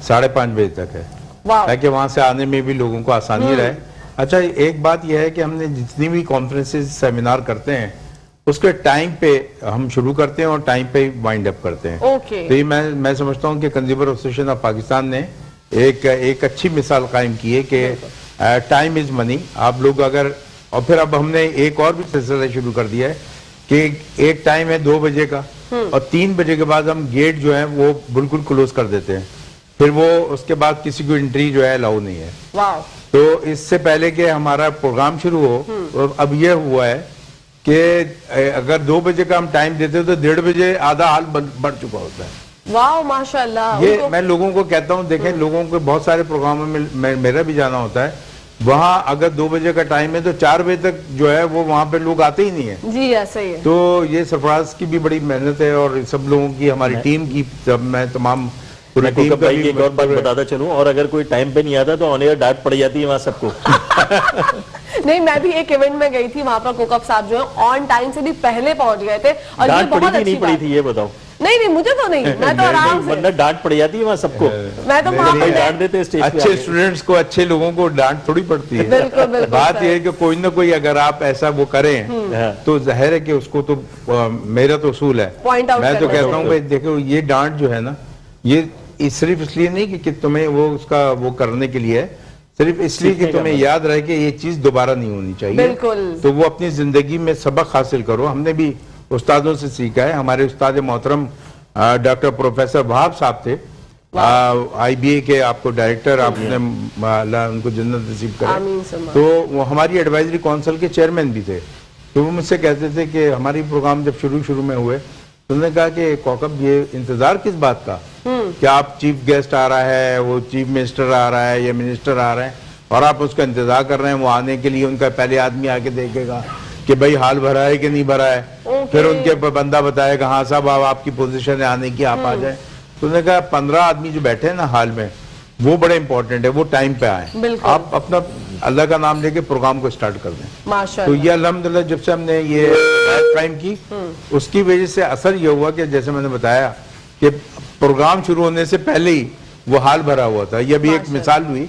5:30 बजे तक है, वाह, ताकि वहां से आने में भी लोगों को आसानी रहे। अच्छा, एक बात यह है कि हमने जितनी भी कॉन्फ्रेंसेज सेमिनार करते हैं उसके टाइम पे हम शुरू करते हैं और टाइम पे वाइंड अप करते हैं। ओके। तो ये मैं समझता हूँ कि कंज्यूमर एसोसिएशन ऑफ पाकिस्तान ने एक अच्छी मिसाल कायम की है कि टाइम इज मनी। आप लोग अगर, और फिर अब हमने एक और भी सिलसिला शुरू कर दिया है कि एक टाइम है 2 बजे का, और 3 बजे के बाद हम गेट जो है वो बिल्कुल क्लोज कर देते हैं, फिर वो उसके बाद किसी को एंट्री जो है अलाउ नहीं है। वाह, तो इससे पहले कि हमारा प्रोग्राम शुरू हो, और अब ये हुआ है कि अगर 2 बजे का हम टाइम देते हो तो 1:30 बजे आधा हाल बढ़ चुका होता है। वाह, माशाल्लाह। ये मैं लोगों को कहता हूँ, देखें लोगों को बहुत सारे प्रोग्रामों में मेरा भी जाना होता है, वहाँ अगर 2 बजे का टाइम है तो 4 बजे तक जो है वो वहाँ पे लोग आते ही नहीं है। जी ऐसा ही है। तो ये सरफराज की भी बड़ी मेहनत है और सब लोगों की, हमारी टीम की, मैं तमाम पूरी मैं टीम कोकब का भाई भी की एक और बात बताता चलूं, और अगर कोई टाइम पे नहीं आता तो ऑन एयर डांट पड़ जाती है वहां सबको। नहीं, मैं भी एक इवेंट में गई थी, वहां पर कोकब साहब जो है ऑन टाइम से भी पहले पहुंच गए थे, और ये डांट पड़ी बहुत थी अच्छी नहीं पड़ी बात। थी ये बताओ। नहीं, मुझे तो नहीं, मैं तो आराम से, वरना डांट पड़ जाती है वहां सबको। मैं तो वहां भाई पर डांट देते हैं स्टेज पे अच्छे आके। स्टूडेंट्स को, अच्छे लोगों को डांट थोड़ी पड़ती है। बिल्कुल बिल्कुल बात सर। यह है कि कोई ना कोई अगर आप ऐसा वो करें हाँ। तो जाहिर है कि उसको तो मेरा तो उसूल है, Point out मैं तो करना कहता हूँ भाई देखो, ये डांट जो है ना, ये सिर्फ इसलिए नहीं कि तुम्हें वो उसका वो करने के लिए है, सिर्फ इसलिए कि सीखने का तुम्हें मतलब। याद रहे कि ये चीज दोबारा नहीं होनी चाहिए। बिल्कुल। तो वो अपनी जिंदगी में सबक हासिल करो। हमने भी उस्तादों से सीखा है। हमारे उस्ताद मोहतरम डॉक्टर प्रोफेसर वहाब साहब थे, IBA के आपको डायरेक्टर, आपने अल्लाह उनको जन्नत नसीब करे। आमीन सुम्मा। तो वो हमारी एडवाइजरी काउंसिल के चेयरमैन भी थे। तो वो मुझसे कहते थे कि हमारी प्रोग्राम जब शुरू में हुए तो उन्होंने कहा कि कौकब ये इंतजार किस बात का, क्या आप चीफ गेस्ट आ रहा है, वो चीफ मिनिस्टर आ रहा है या मिनिस्टर आ रहे हैं और आप उसका इंतजार कर रहे हैं, वो आने के लिए उनका पहले आदमी आके देखेगा कि भाई हाल भरा है कि नहीं भरा है, फिर उनके बंदा बताएगा हाँ साहब अब आपकी पोजीशन है आने की, आप आ जाए। तो उन्होंने कहा 15 आदमी जो बैठे हैं ना हाल में, वो बड़े इंपॉर्टेंट है, वो टाइम पे आए, आप अपना अल्लाह का नाम लेके प्रोग्राम को स्टार्ट कर दें। माशाअल्लाह। तो ये अल्हम्दुलिल्लाह जब से हमने ये कायम की, उसकी वजह से असर ये हुआ कि जैसे मैंने बताया कि प्रोग्राम शुरू होने से पहले ही वो हाल भरा हुआ था। ये भी एक मिसाल हुई,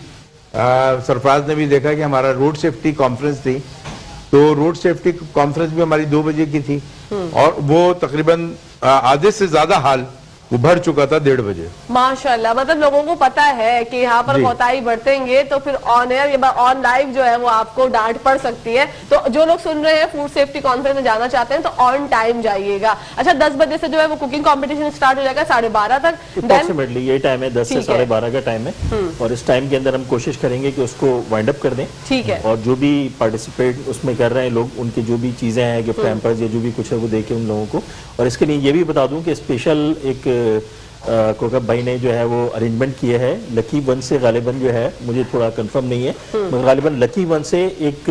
सरफराज ने भी देखा कि हमारा रोड सेफ्टी कॉन्फ्रेंस थी, तो रोड सेफ्टी कॉन्फ्रेंस भी हमारी 2 बजे की थी और वो तकरीबन आधे से ज्यादा हाल वो भर चुका था 1:30 बजे। माशाल्लाह, मतलब लोगों को पता है कि यहाँ पर कोताही बरतेंगे तो फिर ऑन एयर या ऑन लाइव जो है वो आपको डांट पड़ सकती है। तो जो लोग सुन रहे हैं फूड सेफ्टी कॉन्फ्रेंस में जाना चाहते हैं तो ऑन टाइम जाइएगा। अच्छा, 10 बजे से जो है वो कुकिंग कंपटीशन स्टार्ट हो जाएगा 12:30 तक। अप्रोक्सीमेटली ये टाइम है, 10 से 12:30 का टाइम है और इस टाइम के अंदर हम कोशिश करेंगे कि उसको वाइंड अप कर दें। ठीक है। और जो भी पार्टिसिपेट उसमें कर रहे हैं लोग, उनकी जो भी चीजें हैं, गिफ्ट हैम्पर्स या जो भी कुछ है वो देके उन लोगों को। और इसके लिए ये भी बता दूं कि स्पेशल एक कोकब भाई ने जो है वो अरेंजमेंट किए है लकी वन से, गालिबन जो है मुझे थोड़ा कंफर्म नहीं है, मगर गालिबन लकी वन से एक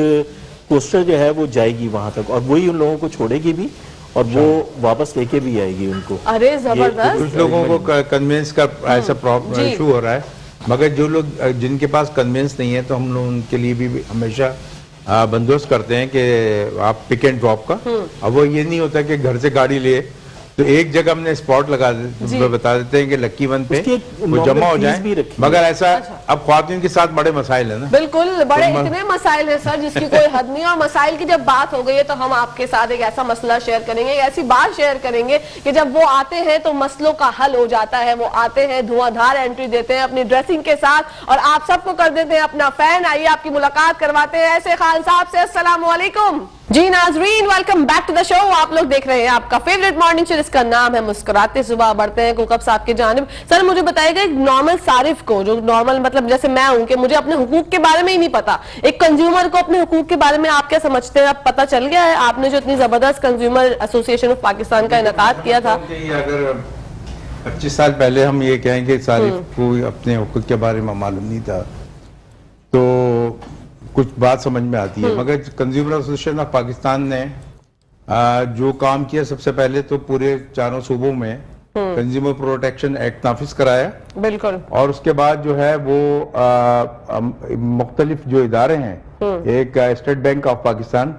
पोस्टर जो है वो जाएगी वहां तक और वही उन लोगों को छोड़ेगी भी और वो वापस लेके भी आएगी उनको। अरे जबरदस्त। कुछ लोगों को कन्वेंस का ऐसा प्रॉब्लम इशू हो रहा है, मगर जो लोग जिनके पास कन्वेंस नहीं है तो हम लोग उनके लिए भी हमेशा बंदोबस्त करते हैं कि आप पिक एंड ड्रॉप का। अब वो ये नहीं होता कि घर से गाड़ी ले, तो एक जगह हमने स्पॉट बता देते हैं कि लक्की वन पे वो जमा हो जाए, मगर ऐसा अब ख्वातीन के साथ बड़े मसाइल है ना। बिल्कुल, बड़े इतने मसाइल है सर जिसकी कोई हद नहीं। और मसाइल की जब बात हो गई है तो हम आपके साथ एक ऐसा मसला शेयर करेंगे, ऐसी बात शेयर करेंगे कि जब वो आते हैं तो मसलों का हल हो जाता है। वो आते हैं, धुआंधार एंट्री देते हैं अपनी ड्रेसिंग के साथ और आप सबको कर देते हैं अपना फैन। आइए आपकी मुलाकात करवाते हैं ऐसे खान साहब से। अस्सलाम वालेकुम जी नाजरीन, welcome back to the show. आप लोग देख रहे हैं आपका फेवरेट मॉर्निंग शो जिसका नाम है मुस्कुराते सुबह। बढ़ते हैं कोकब साहब की जानिब। सर मुझे बताइएगा, एक नॉर्मल सारिफ को, जो नॉर्मल मतलब जैसे मैं हूं कि मुझे अपने हुकूक के बारे में ही नहीं पता, एक कंज्यूमर को अपने हुकूक के बारे में आप क्या समझते हैं? अब पता चल गया है, आपने जो इतनी जबरदस्त कंज्यूमर एसोसिएशन ऑफ पाकिस्तान का इनेकाद किया था। अगर 25 साल पहले हम ये कहें कि सारिफ को अपने हुकूक के बारे में मालूम नहीं था तो कुछ बात समझ में आती है, मगर कंज्यूमर एसोसिएशन ऑफ पाकिस्तान ने जो काम किया, सबसे पहले तो पूरे 4 सूबों में कंज्यूमर प्रोटेक्शन एक्ट नाफिज कराया। बिल्कुल। और उसके बाद जो है वो मुख्तलिफ जो इदारे हैं, एक स्टेट बैंक ऑफ पाकिस्तान,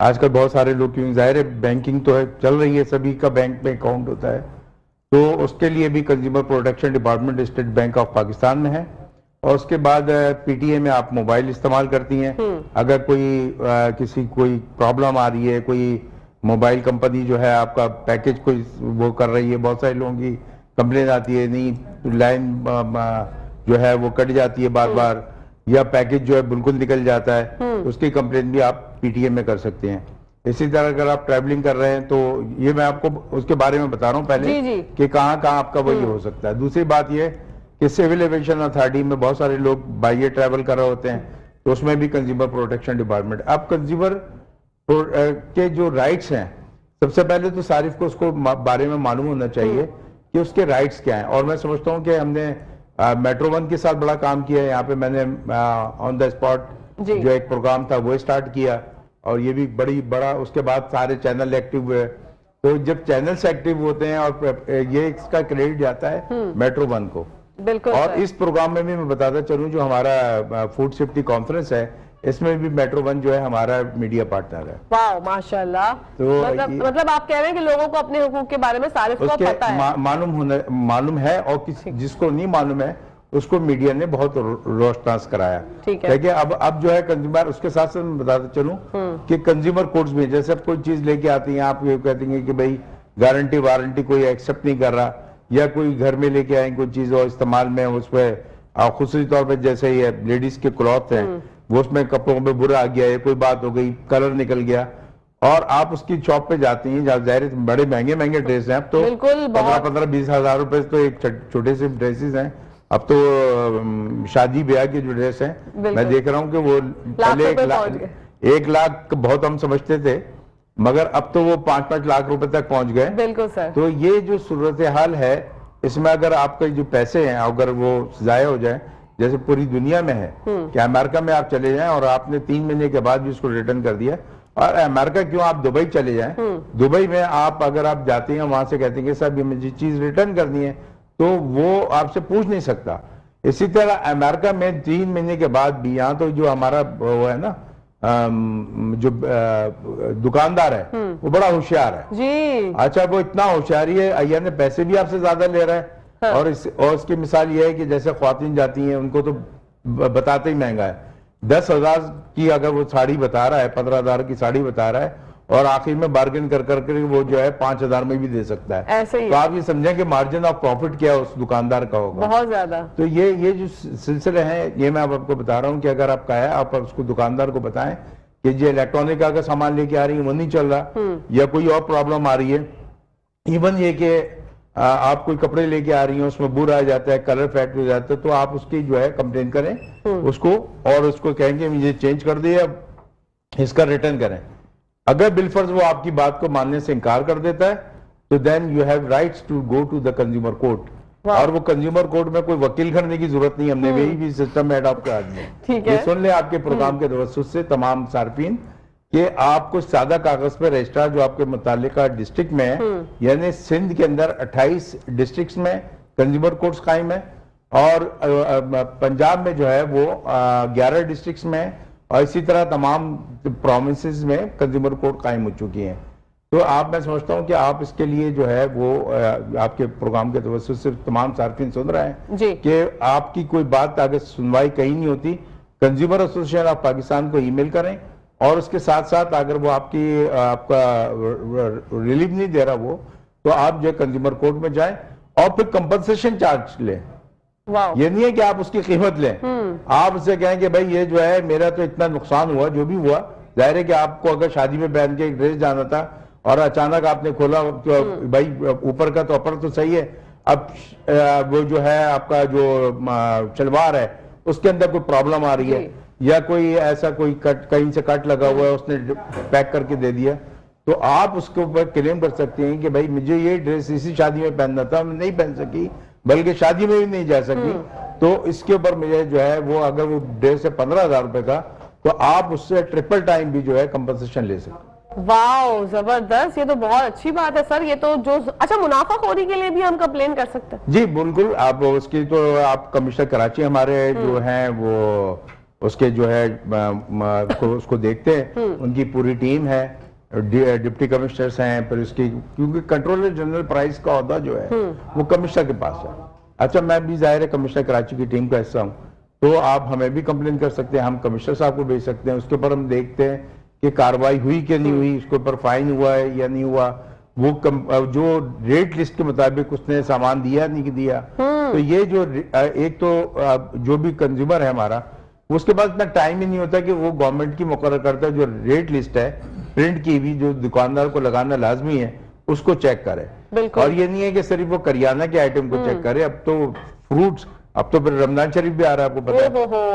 आजकल बहुत सारे लोग, क्योंकि जाहिर है बैंकिंग तो है चल रही है, सभी का बैंक में अकाउंट होता है, तो उसके लिए भी consumer protection department state bank of Pakistan में है। और उसके बाद पीटीए में आप मोबाइल इस्तेमाल करती हैं, अगर कोई कोई प्रॉब्लम आ रही है, कोई मोबाइल कंपनी जो है आपका पैकेज कोई वो कर रही है, बहुत सारे लोगों की कंप्लेन आती है, नहीं लाइन जो है वो कट जाती है बार बार, या पैकेज जो है बिल्कुल निकल जाता है, उसकी कंप्लेन भी आप पीटीए में कर सकते हैं। इसी तरह अगर आप ट्रैवलिंग कर रहे हैं तो ये मैं आपको उसके बारे में बता रहा हूँ पहले कि कहाँ कहाँ आपका वो ये हो सकता है। दूसरी बात ये कि सिविल एविएशन अथॉरिटी में बहुत सारे लोग बाय एयर ट्रैवल कर रहे होते हैं, तो उसमें भी कंज्यूमर प्रोटेक्शन डिपार्टमेंट। अब कंज्यूमर के जो राइट्स हैं, सबसे पहले तो सारिफ को उसको बारे में मालूम होना चाहिए कि उसके राइट्स क्या हैं। और मैं समझता हूँ कि हमने मेट्रो वन के साथ बड़ा काम किया है। यहाँ पे मैंने ऑन द स्पॉट जो एक प्रोग्राम था वो स्टार्ट किया, और ये भी बड़ा उसके बाद सारे चैनल एक्टिव हुए। तो जब चैनल्स एक्टिव होते हैं, और ये इसका क्रेडिट जाता है मेट्रो वन को। बिल्कुल। और इस प्रोग्राम में भी मैं बताता चलूं, जो हमारा फूड सेफ्टी कॉन्फ्रेंस है, इसमें भी मेट्रो वन जो है हमारा मीडिया पार्टनर है। वाह माशाल्लाह। तो मतलब आप कह रहे हैं कि लोगों को अपने हुकूक के बारे में सारे पता है, मालूम है, और जिसको नहीं मालूम है उसको मीडिया ने बहुत रोशनास कराया। ठीक है। अब जो है कंज्यूमर, उसके साथ साथ मैं बताता चलूं कि कंज्यूमर कोर्ट्स में जैसे आप कोई चीज लेके आती हैं, आप ये कहती हैं कि भाई गारंटी वारंटी कोई एक्सेप्ट नहीं कर रहा, या कोई घर में लेके आए कोई चीज और इस्तेमाल में उस पर खुसूसी तौर पर जैसे ये लेडीज के क्लॉथ हैं, वो उसमें कपड़ों पे बुरा आ गया है, कोई बात हो गई, कलर निकल गया, और आप उसकी शॉप पे जाती हैं, जहाँ जाहिर बड़े महंगे ड्रेस हैं, अब तो 15-20 हजार रुपए तो एक छोटे से ड्रेसेस हैं। अब तो शादी ब्याह के जो ड्रेस हैं, मैं देख रहा हूँ कि वो पहले 1 लाख बहुत हम समझते थे, मगर अब तो वो 5-5 लाख रुपए तक पहुंच गए। बिल्कुल सर। तो ये जो सूरत हाल है, इसमें अगर आपके जो पैसे हैं अगर वो जाया हो जाए, जैसे पूरी दुनिया में है कि अमेरिका में आप चले जाएं और आपने 3 महीने के बाद भी उसको रिटर्न कर दिया, और अमेरिका क्यों, आप दुबई चले जाएं, दुबई में आप अगर आप जाते हैं वहां से कहते हैं कि साहब ये मुझे चीज रिटर्न करनी है, तो वो आपसे पूछ नहीं सकता। इसी तरह अमेरिका में 3 महीने के बाद भी, यहाँ तो जो हमारा वो है ना जो दुकानदार है वो बड़ा होशियार है जी। अच्छा, वो इतना होशियारी है, अय्यर ने पैसे भी आपसे ज्यादा ले रहा है। हाँ। और इसकी मिसाल ये है कि जैसे ख्वातीन जाती हैं उनको तो बताते ही महंगा है, 10,000 की अगर वो साड़ी बता रहा है, 15,000 की साड़ी बता रहा है, और आखिर में बार्गेन कर करके वो जो है 5,000 में भी दे सकता है। ऐसे ही तो आप ये समझें कि मार्जिन ऑफ प्रॉफिट क्या उस दुकानदार का होगा, बहुत ज्यादा। तो ये जो सिलसिले हैं, ये मैं आपको बता रहा हूँ कि अगर आपका है, आप उसको दुकानदार को बताएं कि जो इलेक्ट्रॉनिक का सामान लेके आ रही है वो नहीं चल रहा, या कोई और प्रॉब्लम आ रही है, इवन ये कि आप कोई कपड़े लेके आ रही हैं उसमें बुर आ जाता है, कलर फेड हो जाता है, तो आप उसकी जो है कंप्लेन करें उसको, और उसको कहेंगे मुझे चेंज कर दिए, अब इसका रिटर्न करें। अगर बिलफर्ज वो आपकी बात को मानने से इनकार कर देता है, तो then you have rights to go to the consumer court, और वो कंज्यूमर कोर्ट में कोई वकील करने की जरूरत नहीं, हमने वही भी सिस्टम एडॉप्ट करा दिया। ठीक है। ये सुन ले आपके प्रोग्राम के तवज्जुह से तमाम सार्फिन, कि आपको सादा कागज पे रजिस्ट्रार जो आपके मुतालिका डिस्ट्रिक्ट में है, यानी सिंध के अंदर 28 डिस्ट्रिक्ट्स में कंज्यूमर कोर्ट्स कायम है, और पंजाब में जो है वो 11 डिस्ट्रिक्ट्स में है, और इसी तरह तमाम प्रोविंसेस में कंज्यूमर कोर्ट कायम हो चुकी हैं। तो मैं समझता हूं कि आप इसके लिए जो है वो आपके प्रोग्राम के तवज्जुह से तमाम सार्फिन सुन रहे हैं जी कि आपकी कोई बात अगर सुनवाई कहीं नहीं होती, कंज्यूमर एसोसिएशन ऑफ पाकिस्तान को ईमेल करें, और उसके साथ साथ अगर वो आपका रिलीफ नहीं दे रहा वो, तो आप जो कंज्यूमर कोर्ट में जाएं और फिर कंपनसेशन चार्ज लें। वाह। ये नहीं है कि आप उसकी कीमत लें, आप उससे कहें कि भाई ये जो है मेरा तो इतना नुकसान हुआ, जो भी हुआ, जाहिर है कि आपको अगर शादी में पहन के एक ड्रेस जाना था और अचानक आपने खोला, तो भाई ऊपर का तो अपर तो सही है, अब वो जो है आपका जो शलवार है उसके अंदर कोई प्रॉब्लम आ रही है, या कोई ऐसा कोई कट कहीं से कट लगा हुआ है उसने पैक करके दे दिया, तो आप उसके ऊपर क्लेम कर सकते हैं कि भाई मुझे ये ड्रेस इसी शादी में पहनना था, मैं नहीं पहन सकी, बल्कि शादी में भी नहीं जा सकी, तो इसके ऊपर मुझे जो है वो, अगर वो ड्रेस है 15,000 रुपए का, तो आप उससे ट्रिपल टाइम भी जो है कंपनसेशन ले सकते हैं। वाह, जबरदस्त, ये तो बहुत अच्छी बात है सर। ये तो जो अच्छा, मुनाफाखोरी के लिए भी हम कंप्लेन कर सकते हैं? जी बिल्कुल, आप उसकी तो आप कमिश्नर कराची हमारे जो हैं वो उसके जो है उसको देखते हैं, उनकी पूरी टीम है, डिप्टी कमिश्नर्स हैं, फिर उसकी, क्योंकि कंट्रोलर जनरल प्राइस का ओहदा जो है वो कमिश्नर के पास है। अच्छा, मैं भी जाहिर है कमिश्नर कराची की टीम का हिस्सा हूँ, तो आप हमें भी कंप्लेन कर सकते हैं, हम कमिश्नर साहब को भेज सकते हैं, उसके ऊपर हम देखते हैं कि कार्रवाई हुई कि नहीं हुई, उसके ऊपर फाइन हुआ है या नहीं हुआ, वो जो रेट लिस्ट के मुताबिक उसने सामान दिया नहीं दिया। तो ये जो एक तो जो भी कंज्यूमर है हमारा, उसके पास इतना टाइम ही नहीं होता कि वो गवर्नमेंट की मुकर्रर करता है जो रेट लिस्ट है प्रिंट की भी, जो दुकानदार को लगाना लाजमी है, उसको चेक करे। और ये नहीं है कि सिर्फ वो करियाना के आइटम को चेक करे, अब तो फ्रूट्स, अब तो फिर रमजान शरीफ भी आ रहा है, आपको पता है,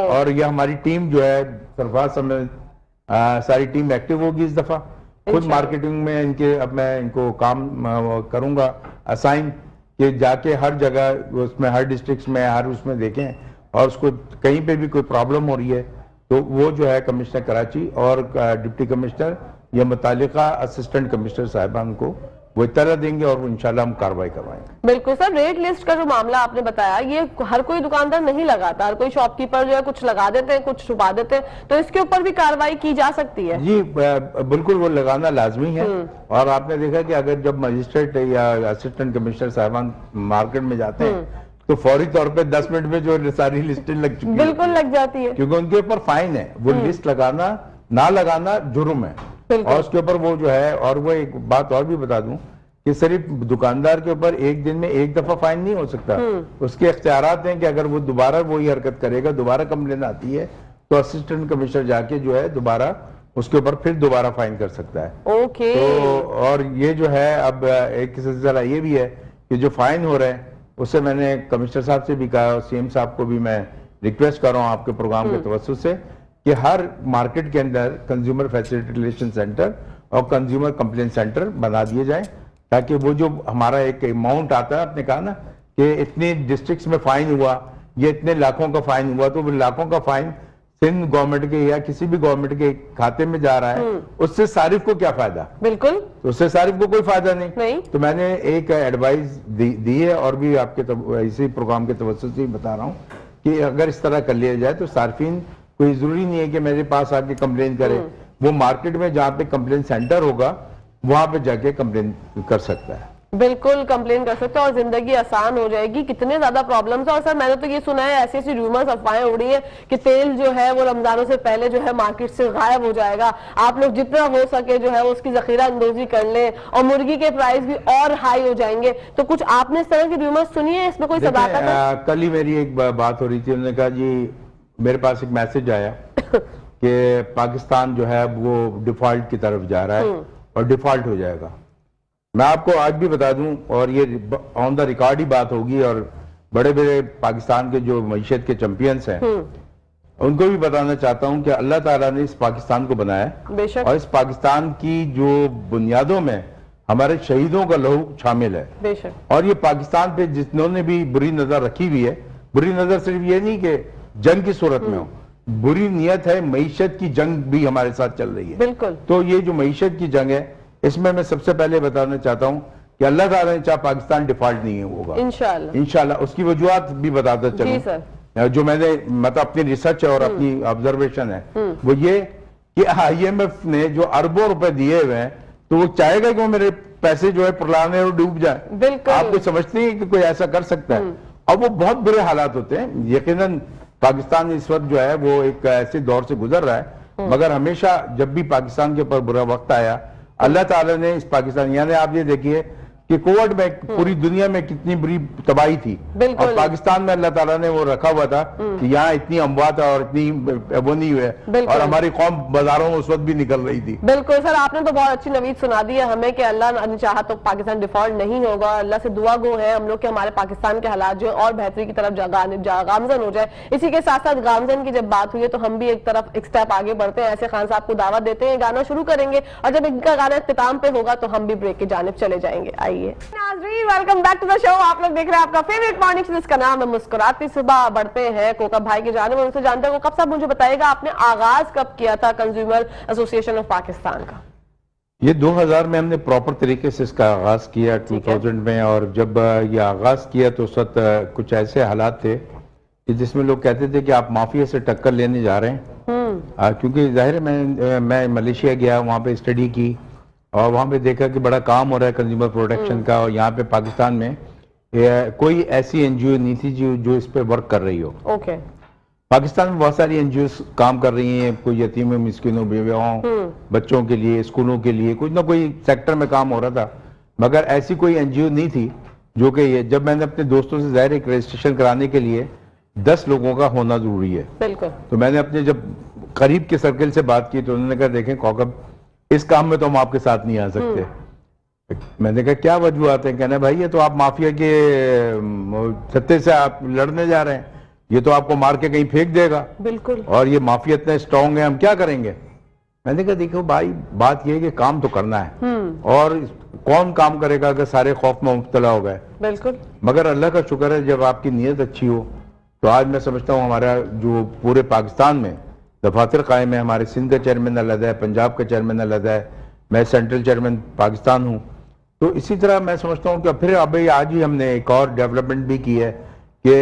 और ये हमारी टीम जो है सरफराज समेत सारी टीम एक्टिव होगी इस दफा, खुद मार्केटिंग में इनके, अब मैं इनको काम करूंगा असाइन, कि जाके हर जगह उसमें, हर डिस्ट्रिक्ट में, हर उसमें देखें, और उसको कहीं पे भी कोई प्रॉब्लम हो रही है तो वो जो है कमिश्नर कराची और डिप्टी कमिश्नर या मुतालिका असिस्टेंट कमिश्नर साहिबान को वो इत्तला देंगे, और वो इंशाल्लाह हम कार्रवाई करवाएंगे। बिल्कुल सर, रेट लिस्ट का जो मामला आपने बताया, ये हर कोई दुकानदार नहीं लगाता, हर कोई शॉपकीपर जो है कुछ लगा देते हैं, कुछ छुपा देते हैं, तो इसके ऊपर भी कार्रवाई की जा सकती है? जी बिल्कुल, वो लगाना लाजमी है। और आपने देखा कि अगर जब मजिस्ट्रेट या असिस्टेंट कमिश्नर साहिबान मार्केट में जाते हैं तो फौरी तौर पे 10 मिनट में जो सारी लिस्टें लग चुकी है, बिल्कुल लग जाती है, क्योंकि उनके ऊपर फाइन है, वो लिस्ट लगाना ना लगाना जुर्म है, और उसके ऊपर वो जो है, और वो एक बात और भी बता दूं कि सिर्फ दुकानदार के ऊपर एक दिन में एक दफा फाइन नहीं हो सकता, उसके इख्तियारात हैं कि अगर वो दोबारा वही हरकत करेगा, दोबारा कंप्लेन आती है, तो असिस्टेंट कमिश्नर जाके जो है दोबारा उसके ऊपर फिर दोबारा फाइन कर सकता है। ओके। तो और ये जो है, अब एक सिलसिला ये भी है कि जो फाइन हो रहे हैं, उससे मैंने कमिश्नर साहब से भी कहा, और सीएम साहब को भी मैं रिक्वेस्ट कर रहा हूँ आपके प्रोग्राम के तवज्जुह से, कि हर मार्केट के अंदर कंज्यूमर फैसिलिटेशन सेंटर और कंज्यूमर कंप्लेंट सेंटर बना दिए जाए, ताकि वो जो हमारा एक अमाउंट आता है, आपने कहा ना कि इतने डिस्ट्रिक्ट्स में फाइन हुआ, ये इतने लाखों का फाइन हुआ, तो वो लाखों का फाइन सिंध गवर्नमेंट के या किसी भी गवर्नमेंट के खाते में जा रहा है, उससे सारिफ को क्या फायदा? बिल्कुल, तो उससे सारिफ को कोई फायदा नहीं। तो मैंने एक एडवाइस दी है, और भी आपके इसी प्रोग्राम के तवज्जुह से बता रहा हूँ कि अगर इस तरह कर लिया जाए तो सार्फिन कोई जरूरी नहीं है कि मेरे पास आके कंप्लेन करे, वो मार्केट में जहाँ पे कंप्लेन सेंटर होगा वहां पे जाके कंप्लेन कर सकता है। बिल्कुल कंप्लेन कर सकते हैं और जिंदगी आसान हो जाएगी। कितने ज्यादा प्रॉब्लम्स है। और सर मैंने तो ये सुना है, ऐसी ऐसी रूमर्स अफवाहें उड़ी है कि तेल जो है वो रमजानों से पहले जो है मार्केट से गायब हो जाएगा। आप लोग जितना हो सके जो है वो उसकी जखीरा अंदोजी कर लें, और मुर्गी के प्राइस भी और हाई हो जाएंगे। तो कुछ आपने इस तरह की रूमर्स सुनी है, इसमें कोई सदाकत है? कल ही मेरी एक बात हो रही थी, उन्होंने कहा जी मेरे पास एक मैसेज आया कि पाकिस्तान जो है वो डिफॉल्ट की तरफ जा रहा है और डिफॉल्ट हो जाएगा। मैं आपको आज भी बता दूं, और ये ऑन द रिकॉर्ड ही बात होगी, और बड़े बड़े पाकिस्तान के जो मईशत के चैंपियंस हैं उनको भी बताना चाहता हूं कि अल्लाह ताला ने इस पाकिस्तान को बनाया, बेशक, और इस पाकिस्तान की जो बुनियादों में हमारे शहीदों का लहू शामिल है, बेशक। और ये पाकिस्तान पे जिन्होंने भी बुरी नजर रखी हुई है, बुरी नजर सिर्फ ये नहीं कि जंग की सूरत में हो, बुरी नियत है, मईशत की जंग भी हमारे साथ चल रही है। बिल्कुल। तो ये जो मईशत की जंग है, इसमें मैं सबसे पहले बताना चाहता हूं कि अल्लाह ताला ने चाहा पाकिस्तान डिफॉल्ट नहीं होगा, इंशाल्लाह। उसकी वजूहत भी बताता चलूं, जो मैंने मतलब अपनी रिसर्च है और अपनी ऑब्जर्वेशन है, वो ये कि IMF ने जो अरबों रुपए दिए हुए हैं, तो वो चाहेगा कि वो मेरे पैसे जो है पुलाने और डूब जाए। आप कोई समझते हैं कि कोई ऐसा कर सकता है? और वो बहुत बुरे हालात होते हैं। यकीनन पाकिस्तान इस वक्त जो है वो एक ऐसे दौर से गुजर रहा है, मगर हमेशा जब भी पाकिस्तान के ऊपर बुरा वक्त आया, अल्लाह ताला ने इस पाकिस्तान, यानी आप ये देखिए कि कोविड में पूरी दुनिया में कितनी बुरी तबाही थी, और पाकिस्तान में अल्लाह ताला ने वो रखा हुआ था कि यहाँ इतनी अमवात और इतनी वो नहीं हुए, और हमारी कौम बाजारों में उस वक्त भी निकल रही थी। बिल्कुल सर, आपने तो बहुत अच्छी नवीद सुना दी है हमें कि अल्लाह ने चाहा तो पाकिस्तान डिफॉल्ट नहीं होगा। अल्लाह से दुआ गो है हम लोग कि हमारे पाकिस्तान के हालात जो और बेहतरी की तरफ गामजन हो जाए। इसी के साथ साथ गामजन की जब बात हुई है तो हम भी एक तरफ एक स्टेप आगे बढ़ते हैं, ऐसे खान साहब को दावत देते हैं, गाना शुरू करेंगे, और जब इनका गाना इख्तिताम पे होगा तो हम भी ब्रेक की जानिब चले जाएंगे। आइए नाज़रीन, welcome back to the show. आप लोग देख रहे हैं आपका फेवरेट मॉर्निंग शो जिसका नाम है मुस्कुराती सुबह। बढ़ते हैं कोकब भाई की जानिब, उनसे जानते हैं कोकब साहब मुझे बताइएगा आपने आगाज कब किया था कंज्यूमर एसोसिएशन ऑफ पाकिस्तान का? ये 2000 में हमने प्रॉपर तरीके से इसका आगाज किया, 2000 में। और जब ये आगाज किया तो उस वक्त कुछ ऐसे हालात थे कि जिसमें लोग कहते थे कि आप माफिया से टक्कर लेने जा रहे हैं। क्योंकि जाहिर है मैं मलेशिया गया, वहाँ पे स्टडी की, और वहाँ पे देखा कि बड़ा काम हो रहा है कंज्यूमर प्रोटेक्शन का, और यहाँ पे पाकिस्तान में कोई ऐसी NGO नहीं थी जो इस पे वर्क कर रही हो। ओके। पाकिस्तान में बहुत सारी NGOs काम कर रही हैं, कोई यतीमों, मिस्किनों, बेवाओं, बच्चों के लिए, स्कूलों के लिए, कुछ ना कोई सेक्टर में काम हो रहा था, मगर ऐसी कोई NGO नहीं थी जो कि ये। जब मैंने अपने दोस्तों से जाहिर एक रजिस्ट्रेशन कराने के लिए 10 लोगों का होना जरूरी है, बिल्कुल, तो मैंने अपने जब करीब के सर्कल से बात की तो उन्होंने कहा देखें कोकब, इस काम में तो हम आपके साथ नहीं आ सकते। मैंने कहा क्या वजूहत है? कहना भाई ये तो आप माफिया के सत्ते से आप लड़ने जा रहे हैं, ये तो आपको मार के कहीं फेंक देगा, बिल्कुल, और ये माफिया इतने स्ट्रांग है, हम क्या करेंगे? मैंने कहा देखो भाई, बात ये है कि काम तो करना है, और कौन काम करेगा अगर सारे खौफ में मुब्तला हो गए? बिल्कुल। मगर अल्लाह का शुक्र है जब आपकी नीयत अच्छी हो तो आज मैं समझता हूँ हमारा जो पूरे पाकिस्तान में दफातर कायम है, हमारे सिंध का चेयरमैन अलहदा है, पंजाब का चेयरमैन अलहदा है, मैं सेंट्रल चेयरमैन पाकिस्तान हूँ। तो इसी तरह मैं समझता हूँ कि फिर अभी आज ही हमने एक और डेवलपमेंट भी की है कि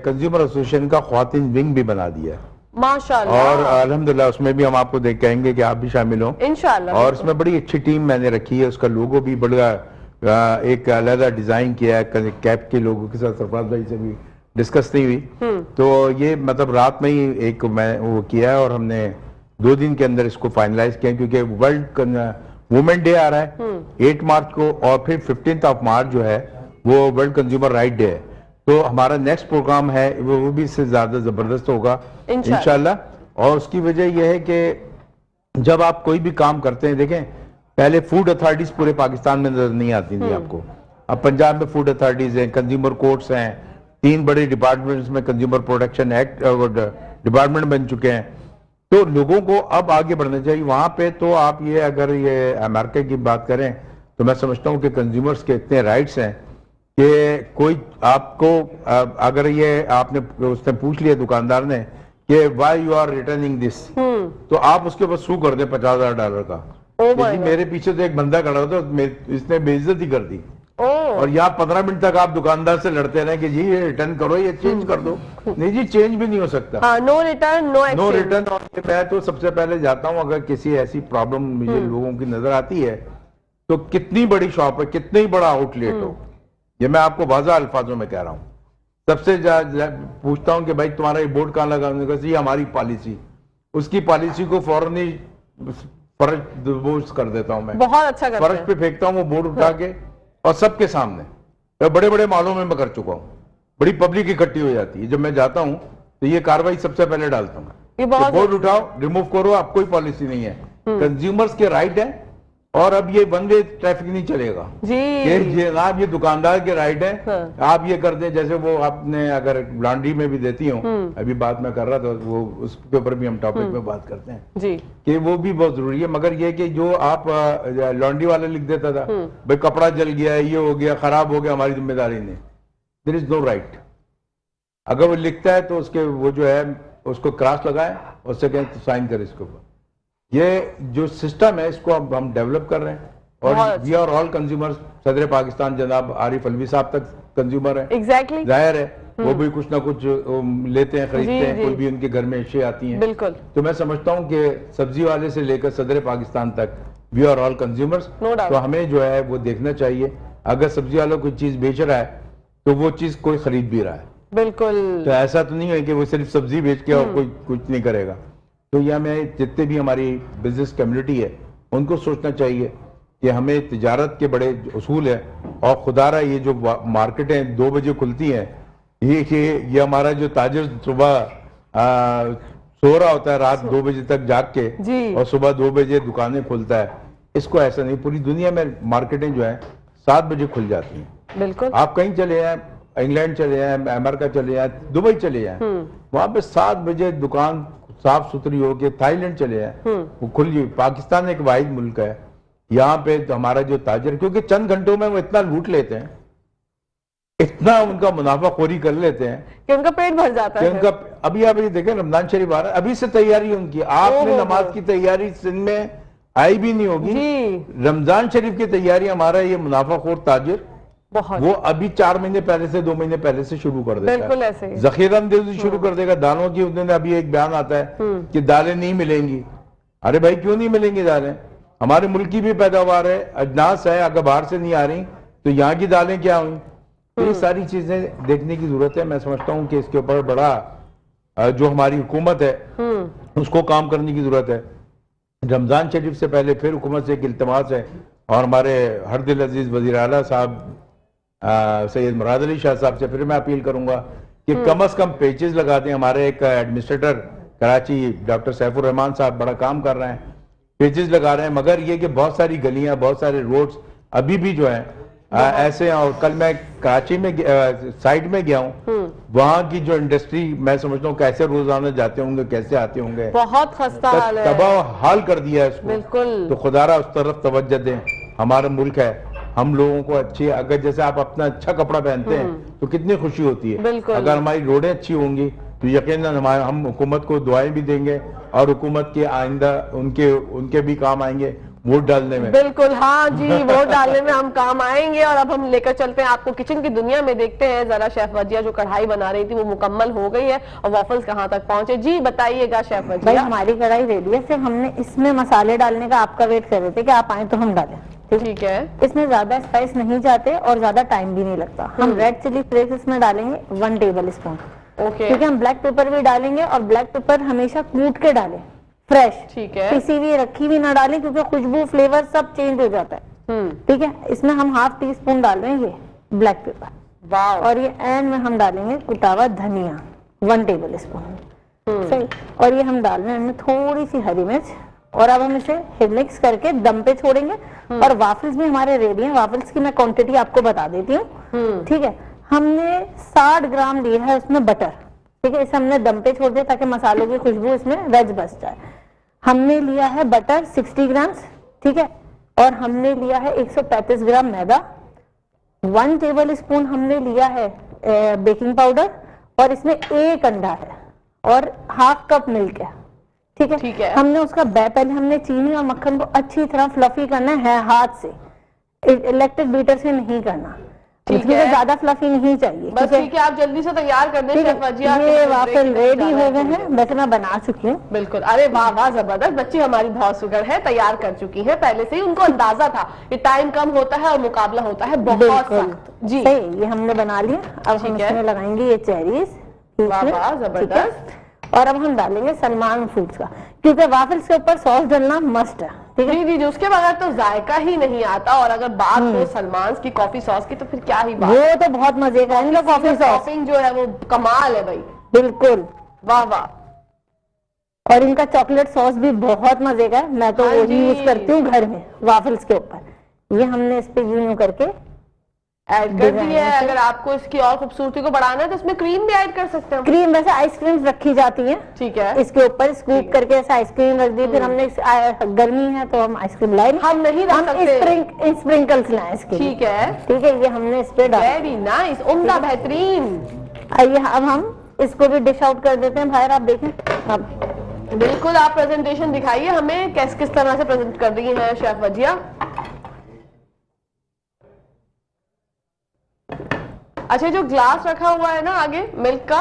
कंज्यूमर एसोसिएशन का ख्वातीन विंग भी बना दिया है, माशाअल्लाह, और अल्हम्दुलिल्लाह उसमें भी हम आपको देख कहेंगे कि आप भी शामिल हो इंशाअल्लाह। और इसमें बड़ी अच्छी टीम मैंने रखी है, उसका लोगो भी बड़ा एक अलहदा डिजाइन किया है, कैप के लोगों के साथ सरफराज भाई से भी डिस्कस नहीं हुई, तो ये मतलब रात में ही एक मैं वो किया है, और हमने 2 दिन के अंदर इसको फाइनलाइज किया, क्योंकि वर्ल्ड वुमेन डे आ रहा है 8 मार्च को, और फिर 15 मार्च जो है वो वर्ल्ड कंज्यूमर राइट डे है। तो हमारा नेक्स्ट प्रोग्राम है वो भी इससे ज्यादा जबरदस्त होगा इंशाल्लाह। और उसकी वजह यह है कि जब आप कोई भी काम करते हैं, देखें पहले फूड अथॉरिटीज पूरे पाकिस्तान में नजर नहीं आती थी आपको, अब पंजाब में फूड अथॉरिटीज हैं, कंज्यूमर कोर्ट्स हैं, 3 बड़े डिपार्टमेंट्स में कंज्यूमर प्रोटेक्शन एक्ट डिपार्टमेंट बन चुके हैं, तो लोगों को अब आगे बढ़ना चाहिए वहां पे। तो आप ये अगर ये अमेरिका की बात करें तो मैं समझता हूं कि कंज्यूमर्स के इतने राइट्स हैं कि कोई आपको अगर ये आपने उसने पूछ लिया दुकानदार ने कि why you are returning this, तो आप उसके ऊपर सू कर दे $50,000 का। लेकिन मेरे पीछे तो एक बंदा खड़ा होता इसने बेइज्जती कर दी और यहाँ 15 मिनट तक आप दुकानदार से लड़ते रहे कि जी ये रिटर्न करो, ये चेंज कर दो। नहीं जी, चेंज भी नहीं हो सकता। No return no exchange. No return. और मैं तो सबसे पहले जाता हूँ अगर किसी ऐसी प्रॉब्लम मुझे लोगों की नजर आती है तो कितनी बड़ी शॉप है, कितनी बड़ा आउटलेट हो, ये मैं आपको वाज़ा अल्फाजों में कह रहा हूँ, सबसे पूछता हूँ कि भाई तुम्हारा ये बोर्ड कहाँ लगा, जी हमारी पॉलिसी, उसकी पॉलिसी को फौरन ही फर्श वो कर देता हूँ मैं, बहुत अच्छा करते फर्श हैं। पे फेंकता हूँ वो बोर्ड उठा के और सबके सामने। मैं बड़े बड़े मॉलों में मैं कर चुका हूँ, बड़ी पब्लिक इकट्ठी हो जाती है, जब मैं जाता हूँ तो ये कार्रवाई सबसे पहले डालता हूँ, ये बहुत बोर्ड उठाओ, रिमूव करो, अब कोई पॉलिसी नहीं है, कंज्यूमर्स के राइट है। और अब ये वन वे ट्रैफिक नहीं चलेगा जी, ये जनाब ये दुकानदार के राइट है। हाँ। आप ये कर दें जैसे वो आपने अगर लॉन्ड्री में भी देती हूँ, अभी बात मैं कर रहा था वो उसके ऊपर भी हम टॉपिक में बात करते हैं जी, कि वो भी बहुत जरूरी है। मगर ये कि जो आप लॉन्ड्री वाले लिख देता था भाई कपड़ा जल गया, ये हो गया, खराब हो गया, हमारी जिम्मेदारी नहीं, देयर इज नो राइट। अगर वो लिखता है तो उसके वो जो है उसको क्रॉस लगाए और सेकेंड साइन करे इसके ऊपर। ये जो सिस्टम है इसको अब हम डेवलप कर रहे हैं और वी आर ऑल कंज्यूमर्स। सदर पाकिस्तान जनाब आरिफ अलवी साहब तक कंज्यूमर है, एग्जैक्टली, जाहिर है वो भी कुछ ना कुछ लेते हैं, खरीदते हैं, जी। कोई भी उनके घर में एशिया आती हैं। बिल्कुल। तो मैं समझता हूँ कि सब्जी वाले से लेकर सदर पाकिस्तान तक we are all consumers. No doubt। तो हमें जो है वो देखना चाहिए अगर सब्जी वाला कोई चीज बेच रहा है तो वो चीज कोई खरीद भी रहा है। बिल्कुल। तो ऐसा तो नहीं है कि वो सिर्फ सब्जी बेच के और कोई कुछ नहीं करेगा। तो यह हमें जितने भी हमारी बिजनेस कम्युनिटी है उनको सोचना चाहिए कि हमें तिजारत के बड़े उसूल है और खुदारा ये जो मार्केटें 2 बजे खुलती हैं, ये हमारा जो ताजिर सुबह सो रहा होता है रात 2 बजे तक जाग के और सुबह 2 बजे दुकानें खुलता है, इसको ऐसा नहीं। पूरी दुनिया में मार्केटें जो है 7 बजे खुल जाती हैं। बिल्कुल। आप कहीं चले जाए, इंग्लैंड चले जाए, अमेरिका चले जाए, दुबई चले जाए, वहां पे 7 बजे दुकान साफ सुथरी हो के, थाईलैंड चले जाए वो खुल गई। पाकिस्तान एक वाहिद मुल्क है यहाँ पे तो हमारा जो ताजर, क्योंकि चंद घंटों में वो इतना लूट लेते हैं, इतना उनका मुनाफाखोरी कर लेते हैं कि उनका पेट भर जाता है। उनका अभी आप ये देखें रमजान शरीफ आ रहा है, अभी से तैयारी उनकी, आपने नमाज की तैयारी सिंध में आई भी नहीं होगी, रमजान शरीफ की तैयारी हमारा ये मुनाफाखोर ताजिर बहुत वो अभी 4 महीने पहले से 2 महीने पहले से शुरू कर देगा। बिल्कुल ऐसे ही। जखीरा शुरू कर देगा दालों की। उन्होंने अभी एक बयान आता है कि दालें नहीं मिलेंगी। अरे भाई क्यों नहीं मिलेंगी दालें? हमारे मुल्क की भी पैदावार है, अजनास है, अगर बाहर से नहीं आ रही तो यहाँ की दालें क्या हुई? तो ये सारी चीजें देखने की जरूरत है। मैं समझता हूँ कि इसके ऊपर बड़ा जो हमारी हुकूमत है उसको काम करने की जरूरत है। रमजान शरीफ से पहले फिर हुकूमत से एक इल्तमास है और हमारे हर दिल अजीज वजीर आला साहब सैयद मुराद अली शाह साहब से फिर मैं अपील करूंगा कि कम से कम पेचेस लगा दें। हमारे एक एडमिनिस्ट्रेटर कराची डॉक्टर सैफुर रहमान साहब बड़ा काम कर रहे हैं, पेचेस लगा रहे हैं, मगर ये कि बहुत सारी गलियां, बहुत सारे रोड्स अभी भी जो है ऐसे हैं। और कल मैं कराची में साइड में गया हूँ, वहां की जो इंडस्ट्री मैं समझता हूँ कैसे रोजाना जाते होंगे, कैसे आते होंगे, बहुत खस्ता हाल है, तबाह हाल कर दिया है इसको। बिल्कुल। तो खुदारा उस तरफ तवज्जो दें। हमारा मुल्क है, हम लोगों को अच्छी, अगर जैसे आप अपना अच्छा कपड़ा पहनते हैं तो कितनी खुशी होती है। बिल्कुल। अगर हमारी रोडें अच्छी होंगी तो यकीनन हम हुकूमत को दुआएं भी देंगे और हुकूमत के आइंदा उनके भी काम आएंगे वोट डालने में। बिल्कुल, हाँ जी, वोट डालने में हम काम आएंगे। और अब हम लेकर चलते हैं आपको किचन की दुनिया में, देखते हैं जरा शेफ वजिया जो कढ़ाई बना रही थी वो मुकम्मल हो गई है और वॉफल्स कहाँ तक पहुंचे। जी बताइएगा शेफ भाई, वजिया। हमारी कढ़ाई रेडी है, सिर्फ हमने इसमें मसाले डालने का आपका वेट कर रहे थे कि आप आए तो हम डालें। ठीक है। इसमें ज्यादा स्पाइस नहीं जाते और ज्यादा टाइम भी नहीं लगता। हम रेड चिली फ्लेक्स इसमें डालेंगे 1 टेबल स्पून, ओके। क्योंकि हम ब्लैक पेपर भी डालेंगे और ब्लैक पेपर हमेशा कूट के डालें, फ्रेश, ठीक है। किसी भी रखी भी ना डालें क्योंकि खुशबू फ्लेवर सब चेंज हो जाता है। ठीक है। इसमें हम ½ टीस्पून डाल रहे हैं ये ब्लैक पेपर, वाह। और ये एंड में हम डालेंगे कुटा हुआ धनिया 1 टेबल स्पून, सही। और ये हम डाल रहे हैं थोड़ी सी हरी मिर्च, और अब हम इसे मिक्स करके दम पे छोड़ेंगे। और वाफल्स भी हमारे रेडी हैं। वाफल्स की मैं क्वांटिटी आपको बता देती हूँ, ठीक है। हमने 60 ग्राम लिया है उसमें बटर, ठीक है, इसे हमने दम पे छोड़ दिया ताकि मसालों की खुशबू इसमें वेज बस जाए। हमने लिया है बटर 60 ग्राम, ठीक है, और हमने लिया है 135 ग्राम मैदा, 1 टेबल स्पून हमने लिया है बेकिंग पाउडर, और इसमें 1 अंडा है और हाफ कप मिल्क है। ठीक है, ठीक है। हमने उसका पहले हमने चीनी और मक्खन को अच्छी तरह फ्लफी करना है हाथ से, इलेक्ट्रिक बीटर से नहीं करना। ठीक इसमें है। तो ज्यादा फ्लफी नहीं चाहिए। बस ठीक है, आप जल्दी से तैयार कर दें ठीक है, शेफ वजिया। ये वाफल रेडी हो गए हैं, वैसे मैं बना चुकी हूँ। बिल्कुल, अरे वाह वाह, जबरदस्त। बच्ची हमारी बहुत सुगर है, तैयार कर चुकी है पहले से ही, उनको अंदाजा था कि टाइम कम होता है और मुकाबला होता है बहुत बिल्कुल सख्त। जी सही, ये हमने बना लिया। अब हम ठीक है। इसमें लगाएंगे ये चेरीज। वाह वाह, जबरदस्त। और अब हम डालेंगे सलमान फूड्स का, क्योंकि वाफल्स के ऊपर सॉस डालना मस्ट है। ठीक है, जी जी जी, उसके बगैर तो जायका ही नहीं आता। और अगर बात हो सलमान की कॉफी सॉस की तो फिर क्या ही बात। वो तो बहुत मजे का है इनका कॉफी सॉस, टॉपिंग जो है वो कमाल है भाई। बिल्कुल। वाह वाह, और इनका चॉकलेट सॉस भी बहुत मजे का है, मैं तो हाँ वो जी। ही यूज करती हूँ घर में वाफल्स के ऊपर। ये हमने इस पे यूं करके ऐड कर दी है। अगर आपको इसकी और खूबसूरती को बढ़ाना है तो इसमें क्रीम भी ऐड कर सकते हैं। क्रीम, वैसे आइसक्रीम रखी जाती है ठीक है, इसके ऊपर स्कूप करके ऐसा आइसक्रीम रख दी। फिर हमने गर्मी है तो हम आइसक्रीम लाए नहीं, हम नहीं रख सकते। स्प्रिंकल्स लाए इसके लिए। ठीक है, ठीक है, ये हमने इस पे डाला। वेरी नाइस, उम्दा, बेहतरीन। आइए अब हम इसको भी डिश आउट कर देते हैं। बाहर आप देखें, अब बिल्कुल, आप प्रेजेंटेशन दिखाइए हमें, किस तरह से प्रेजेंट कर रही है शेफ वजिया। अच्छा, जो ग्लास रखा हुआ है ना आगे मिल्क का,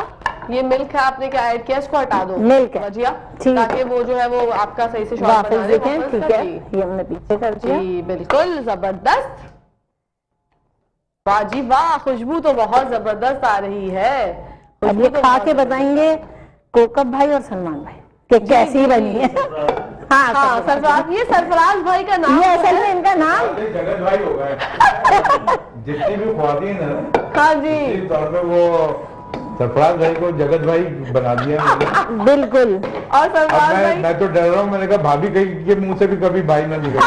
ये मिल्क है, आपने क्या ऐड किया, इसको हटा दो मिल्क है। वजिया, ठीक। ताकि वो जो है वो आपका सही से शॉट वापस बना दे देखें। वापस ठीक का। है, जी ये हमने पीछे कर दिया। जी, बिल्कुल जबरदस्त। वाह जी वाह, खुशबू तो बहुत जबरदस्त आ रही है। अब खुशबू ये तो खा बहुत के बताएंगे कोकब भाई और सलमान भाई कि कैसी बनी है। हाँ, हाँ, सरफराज, ये सरफराज भाई का नाम ये तो असल है। में इनका नाम जगत भाई हो गए। जितनी भी ख्वातीन है हाँ जी, इस तौर पे वो सरफराज भाई को जगत भाई बना दिया मैंने। बिल्कुल। और अब सरफराज भाई मैं तो डर रहा हूँ, मैंने कहा भाभी कहीं के मुंह से भी कभी भाई ना निकले।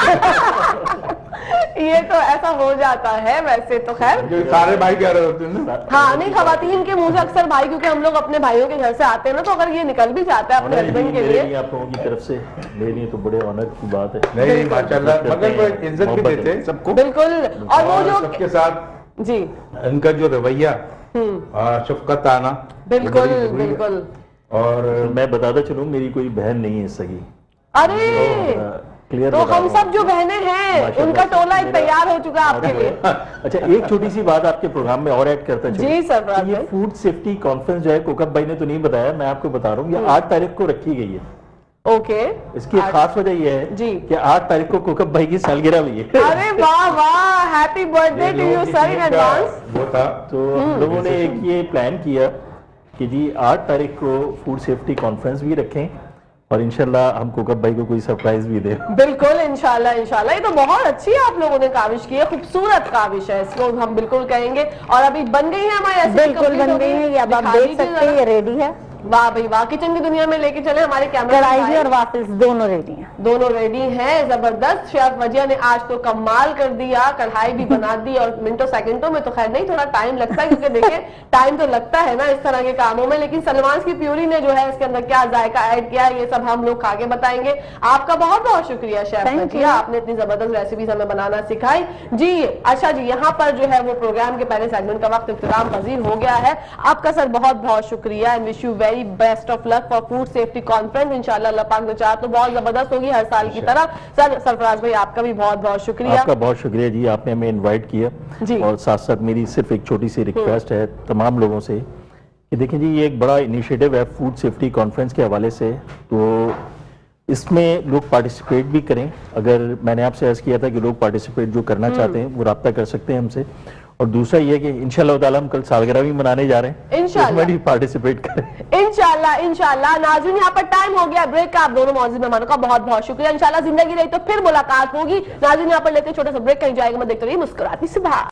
ये तो ऐसा हो जाता है वैसे तो, खैर जो सारे भाई कह रहे होते हैं ना। हाँ, नहीं, खवातीन के मुंह से अक्सर भाई, क्योंकि हम लोग अपने भाइयों के घर से आते हैं ना, तो अगर ये निकल भी जाता है अपने हस्बैंड के लिए। आप लोगों की तरफ से ले रही है तो बड़े ऑनर की बात है। नहीं माशाल्लाह, मगर वो इज्जत भी देते हैं सबको। बिल्कुल, और वो जो सबके साथ जी, इनका जो रवैया, शफकत आना, ये बिल्कुल बड़ी जरूरी है। बिल्कुल। और मैं बताता चलूं, मेरी कोई बहन नहीं है सगी। अरे क्लियर तो हम सब जो बहनें हैं माशाल्लाह उनका टोला मेरा- तैयार हो चुका है आपके लिए। अच्छा, एक छोटी सी बात आपके प्रोग्राम में और ऐड करता चलूं। जी, सरफराज ये भाई। फूड सेफ्टी कॉन्फ्रेंस जो है, कोकब भाई ने तो नहीं बताया, मैं आपको बता रहा हूँ, ये 8 तारीख को रखी गई है। ओके, इसकी एक खास वजह यह है जी। कि 8 तारीख को कोकब भाई की सालगिरह भी है। अरे वाह वाह, happy birthday to you sir in advance. वो था। तो हम लोगों ने एक ये प्लान किया कि जी 8 तारीख को फूड सेफ्टी कॉन्फ्रेंस भी रखें और इंशाल्लाह हम कोकब भाई को कोई सरप्राइज भी दें। बिल्कुल, इंशाल्लाह इंशाल्लाह। ये तो बहुत अच्छी आप लोगों ने काविश की है, खूबसूरत काविश है, इसको हम बिल्कुल कहेंगे। और अभी बन गई है हमारी रेसिपी, बिल्कुल complete बन हो गई है, ये अब आप दिखा देख दीजिए सकते हैं, जरा। ये रेडी है। वाह भाई वाह, किचन की दुनिया में लेके चले हमारे कैमरा। कढ़ाई भी और वाफल्स दोनों रेडी हैं। दोनों रेडी हैं, जबरदस्त। शेफ वजिया ने आज तो कमाल कर दिया, कढ़ाई भी बना दी और मिनटों सेकंडों में तो खैर नहीं, थोड़ा टाइम लगता है, क्योंकि देखिए टाइम तो लगता है ना इस तरह के कामों में। लेकिन सलमान की प्यूरी ने जो है इसके अंदर क्या जायका ऐड किया, ये सब हम लोग खा के बताएंगे। आपका बहुत बहुत शुक्रिया शेफ Thank वजिया, you. आपने इतनी जबरदस्त रेसिपीज हमें बनाना सिखाई जी। अच्छा जी, यहाँ पर जो है वो प्रोग्राम के पहले सेगमेंट का वक्त इख्तिताम पजीर हो गया है। आपका सर बहुत बहुत शुक्रिया and wish you very best of luck for food safety conference. इंशाल्लाह अल्लाह पाक ने चाहा तो बहुत जबरदस्त होगी हर साल की तरह। सर सरफराज भाई, आपका भी बहुत बहुत शुक्रिया। आपका बहुत शुक्रिया जी, आपने हमें इनवाइट किया। जी। और साथ साथ मेरी सिर्फ एक छोटी सी रिक्वेस्ट है तमाम लोगों से कि देखें जी, ये एक बड़ा इनिशिएटिव है फूड सेफ्टी कॉन्फ्रेंस के हवाले से, तो इसमें लोग पार्टिसिपेट भी करें। अगर मैंने आपसे अर्ज किया था कि लोग पार्टिसिपेट जो करना चाहते हैं वो राब्ता कर सकते हैं हमसे। और दूसरा ये कि इंशाल्लाह ताला हम कल सालगिरह भी मनाने जा रहे हैं, इंशाल्लाह। उसमें भी पार्टिसिपेट करें। इंशाल्लाह इंशाल्लाह। नाज़रीन, यहाँ पर टाइम हो गया ब्रेक का। आप दोनों मौजूद मेहमानों का बहुत बहुत शुक्रिया। इंशाल्लाह जिंदगी रही तो फिर मुलाकात होगी। नाज़रीन, यहाँ पर लेते हैं छोटा सा ब्रेक, कहीं जाएगा मत, देखते रहिए मुस्कुराती सुबह।